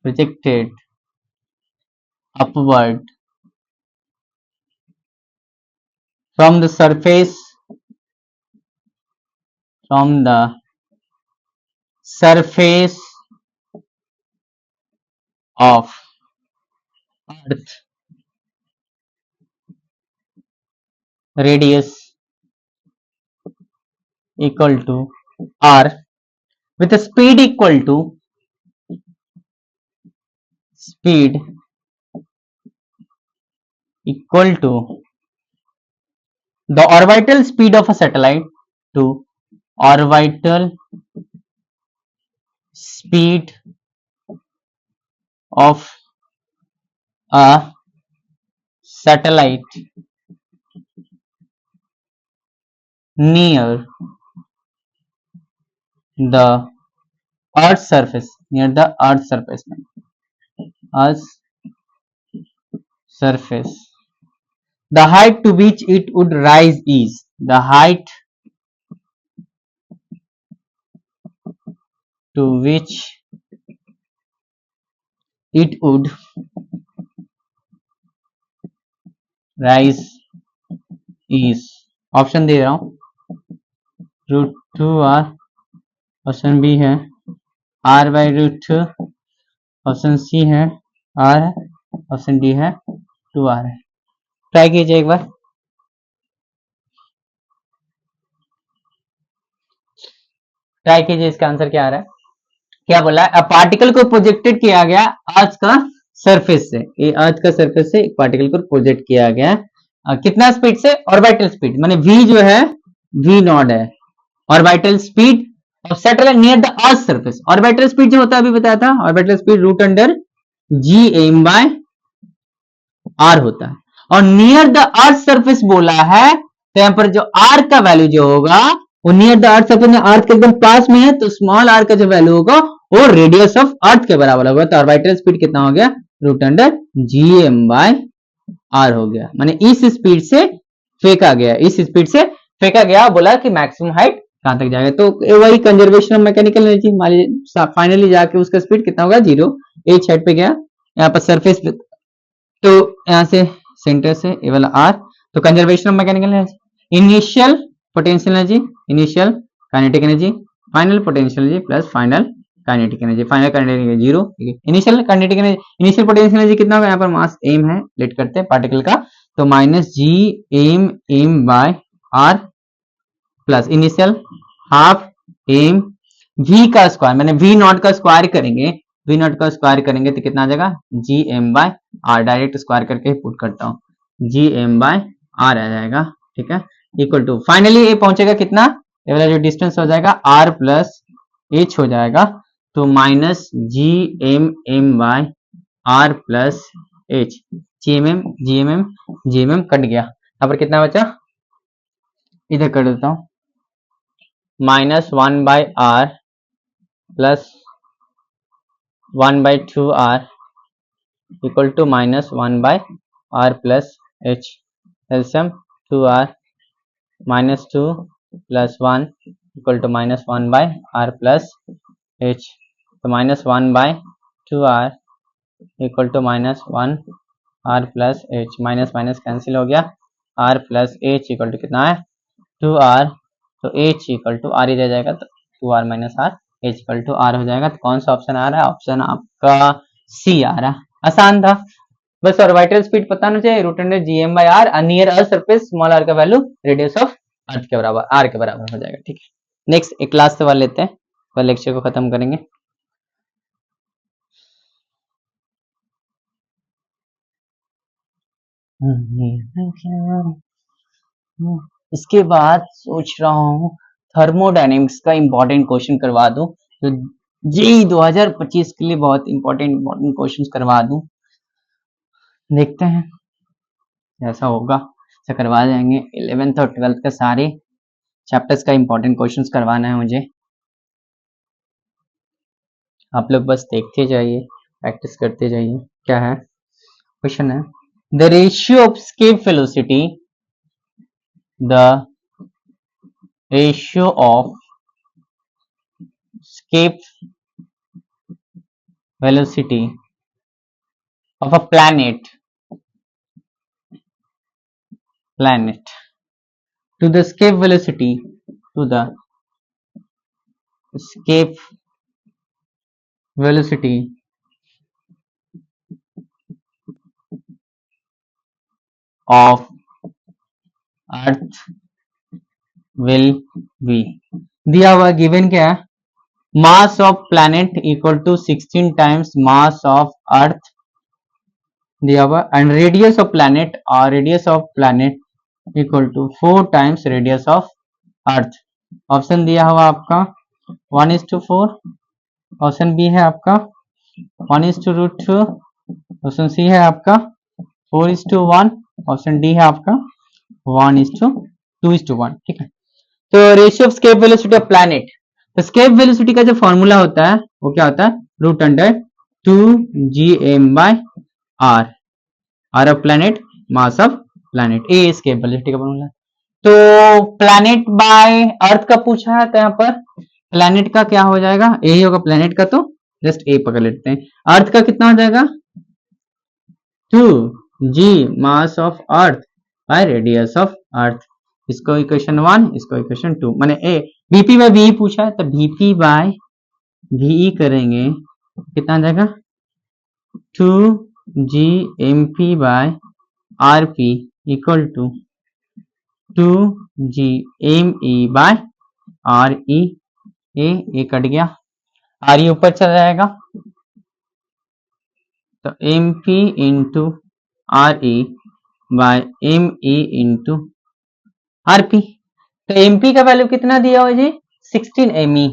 projected upward from the surface from the surface of earth radius equal to r with a speed equal to the orbital speed of a satellite to orbital speed of a satellite near the earth's surface, near the earth's surface, earth's surface. The height to which it would rise is the height to which it would rise is, option दे रहा हूं, √2r, option B है r/√2, option C है r है, option D है 2r है। Try कीजिए एक बार। ट्राई कीजिए, इसका आंसर क्या आ रहा है। क्या बोला है? पार्टिकल को प्रोजेक्टेड किया गया अर्थ का सरफेस से, ये अर्थ का सरफेस से एक पार्टिकल को प्रोजेक्ट किया गया कितना स्पीड से? ऑर्बिटल स्पीड, माने v जो है v नॉट है, orbital speed of satellite near the earth surface. Orbital speed जो होता है अभी बताया था, ऑर्बिटल स्पीड √g/r होता है, और नियर द अर्थ सरफेस बोला है, तो यहाँ पर जो r का वैल्यू जो होगा वो नियर द अर्थ सरफेस में, अर्थ के एकदम पास में है, तो स्मॉल r का जो वैल्यू होगा वो रेडियस ऑफ अर्थ के बराबर होगा। तो ऑर्बिटल स्पीड कितना हो गया? √gm/r हो गया, माने इस स्पीड से फेंका गया, इस स्पीड से फेंका गया। बोला कि मैक्सिमम हाइट कहां तक जाएगा, तो वही कंजर्वेशन ऑफ मैकेनिकल एनर्जी, मान लीजिए फाइनली जाके उसका स्पीड कितना होगा? 0 h हाइट पे गया, यहाँ पर सरफेस पे, तो यहाँ से सेंटर से ये वाला r, तो conservation of mechanical energy, initial potential energy, initial kinetic energy, final potential energy plus final kinetic energy, final kinetic energy 0, initial kinetic energy, initial potential energy कितना होगा? यहाँ पर मास m है, लेट करते हैं पार्टिकल का, तो -gm/r plus initial half m v का स्क्वायर, मैंने v नॉट का स्क्वायर करेंगे, v नॉट का स्क्वायर करेंगे तो कितना आ जाएगा? gm/r, डायरेक्ट स्क्वायर करके पुट करता हूँ, gm/r आ जाएगा, ठीक है, इक्वल टू फाइनली ये पहुंचेगा कितना? ये वाला जो डिस्टेंस हो जाएगा r प्लस h हो जाएगा, तो -gmm/r plus h, gmm cut गया, यहाँ पर कितना बचा? इधर कर देता हूँ, -1/r plus 1/2r equal to -1/r plus h, LCM 2r -2 plus 1 equal to -1/r plus h, तो -1/2r equal to -1r plus h, minus minus cancel हो गया, r plus h equal to कितना है? 2r, तो h equal to r ही रह जाएगा, तो 2r minus r, h equal to r हो जाएगा। तो कौन सा ऑप्शन आ रहा है? ऑप्शन आपका सी आ रहा है, आसान था, बस ऑर्बिटल स्पीड पता होना चाहिए, √gm/r, near earth surface small r का वैल्यू रेडियस ऑफ अर्थ के बराबर, r के बराबर हो जाएगा, ठीक है। नेक्स्ट एक लास्ट सवाल लेते हैं, वह लेक्चर को खत्म करेंगे। इसके बाद सोच रहा हूँ थर्मोडायनेमिक्स का इंपॉर्टेंट क्वेश्चन करवा दूं, तो जी 2025 के लिए बहुत इंपॉर्टेंट क्वेश्चंस करवा दूं, देखते हैं ऐसा होगा, ऐसा करवा देंगे। 11th और 12th का सारे चैप्टर्स का इंपॉर्टेंट क्वेश्चंस करवाना है मुझे। आप लोग बस देखते जाइए, प्रैक्टिस करते जाइए। क्या है क्वेश्चन है, the ratio of escape velocity, the ratio of escape velocity of a planet to the escape velocity to the escape velocity of earth will be, दिया हुआ गिवन क्या है, mass of planet equal to 16 times mass of earth दिया हुआ, and radius of planet और radius of planet equal to 4 times radius of earth. Option दिया हुआ आपका 1:4, ऑप्शन बी है आपका 1:√2, ऑप्शन सी है आपका 4:1, ऑप्शन डी है आपका 1:2:1। ठीक है, तो ratio of escape velocity of planet, तो स्केप वेलोसिटी का जो फॉर्मूला होता है वो क्या होता है, √2gm/r, R of planet, mass of planet, ए स्केप वेलोसिटी का फॉर्मूला। तो प्लैनेट बाय अर्थ का पूछा है, तो यहाँ पर प्लैनेट का क्या हो जाएगा, ए ही होगा प्लैनेट का, तो जस्ट ए पकड़ लेते हैं। अर्थ का कितना हो जाएगा 2g mass of earth by radius of अर्थ, इसको इक्वेशन 1, इसको इक्वेशन 2, माने ए बीपी बाय वी पूछा है, तो बीपी बाय वी करेंगे कितना आ जाएगा 2gmp by rp equal to 2gme by re, ए कट गया, re ऊपर चला जाएगा, तो mp into re by me into rp, तो mp का वैल्यू कितना दिया हुआ जी 16 me,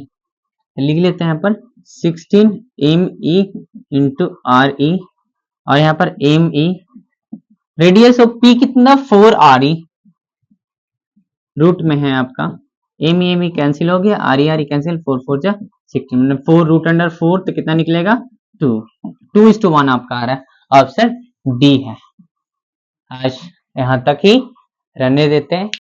लिख लेते हैं यहाँ पर 16 me इंटू re, और यहाँ पर me, रेडियस ऑफ p कितना 4 re, रूट में है आपका me कैंसिल हो गया, re कैंसिल, 4 4 जा 16, मतलब 4 √4, तो कितना निकलेगा 2, 2:1 आपका आ रहा है, ऑप्शन डी है। आज यहाँ तक ही रहने देते हैं।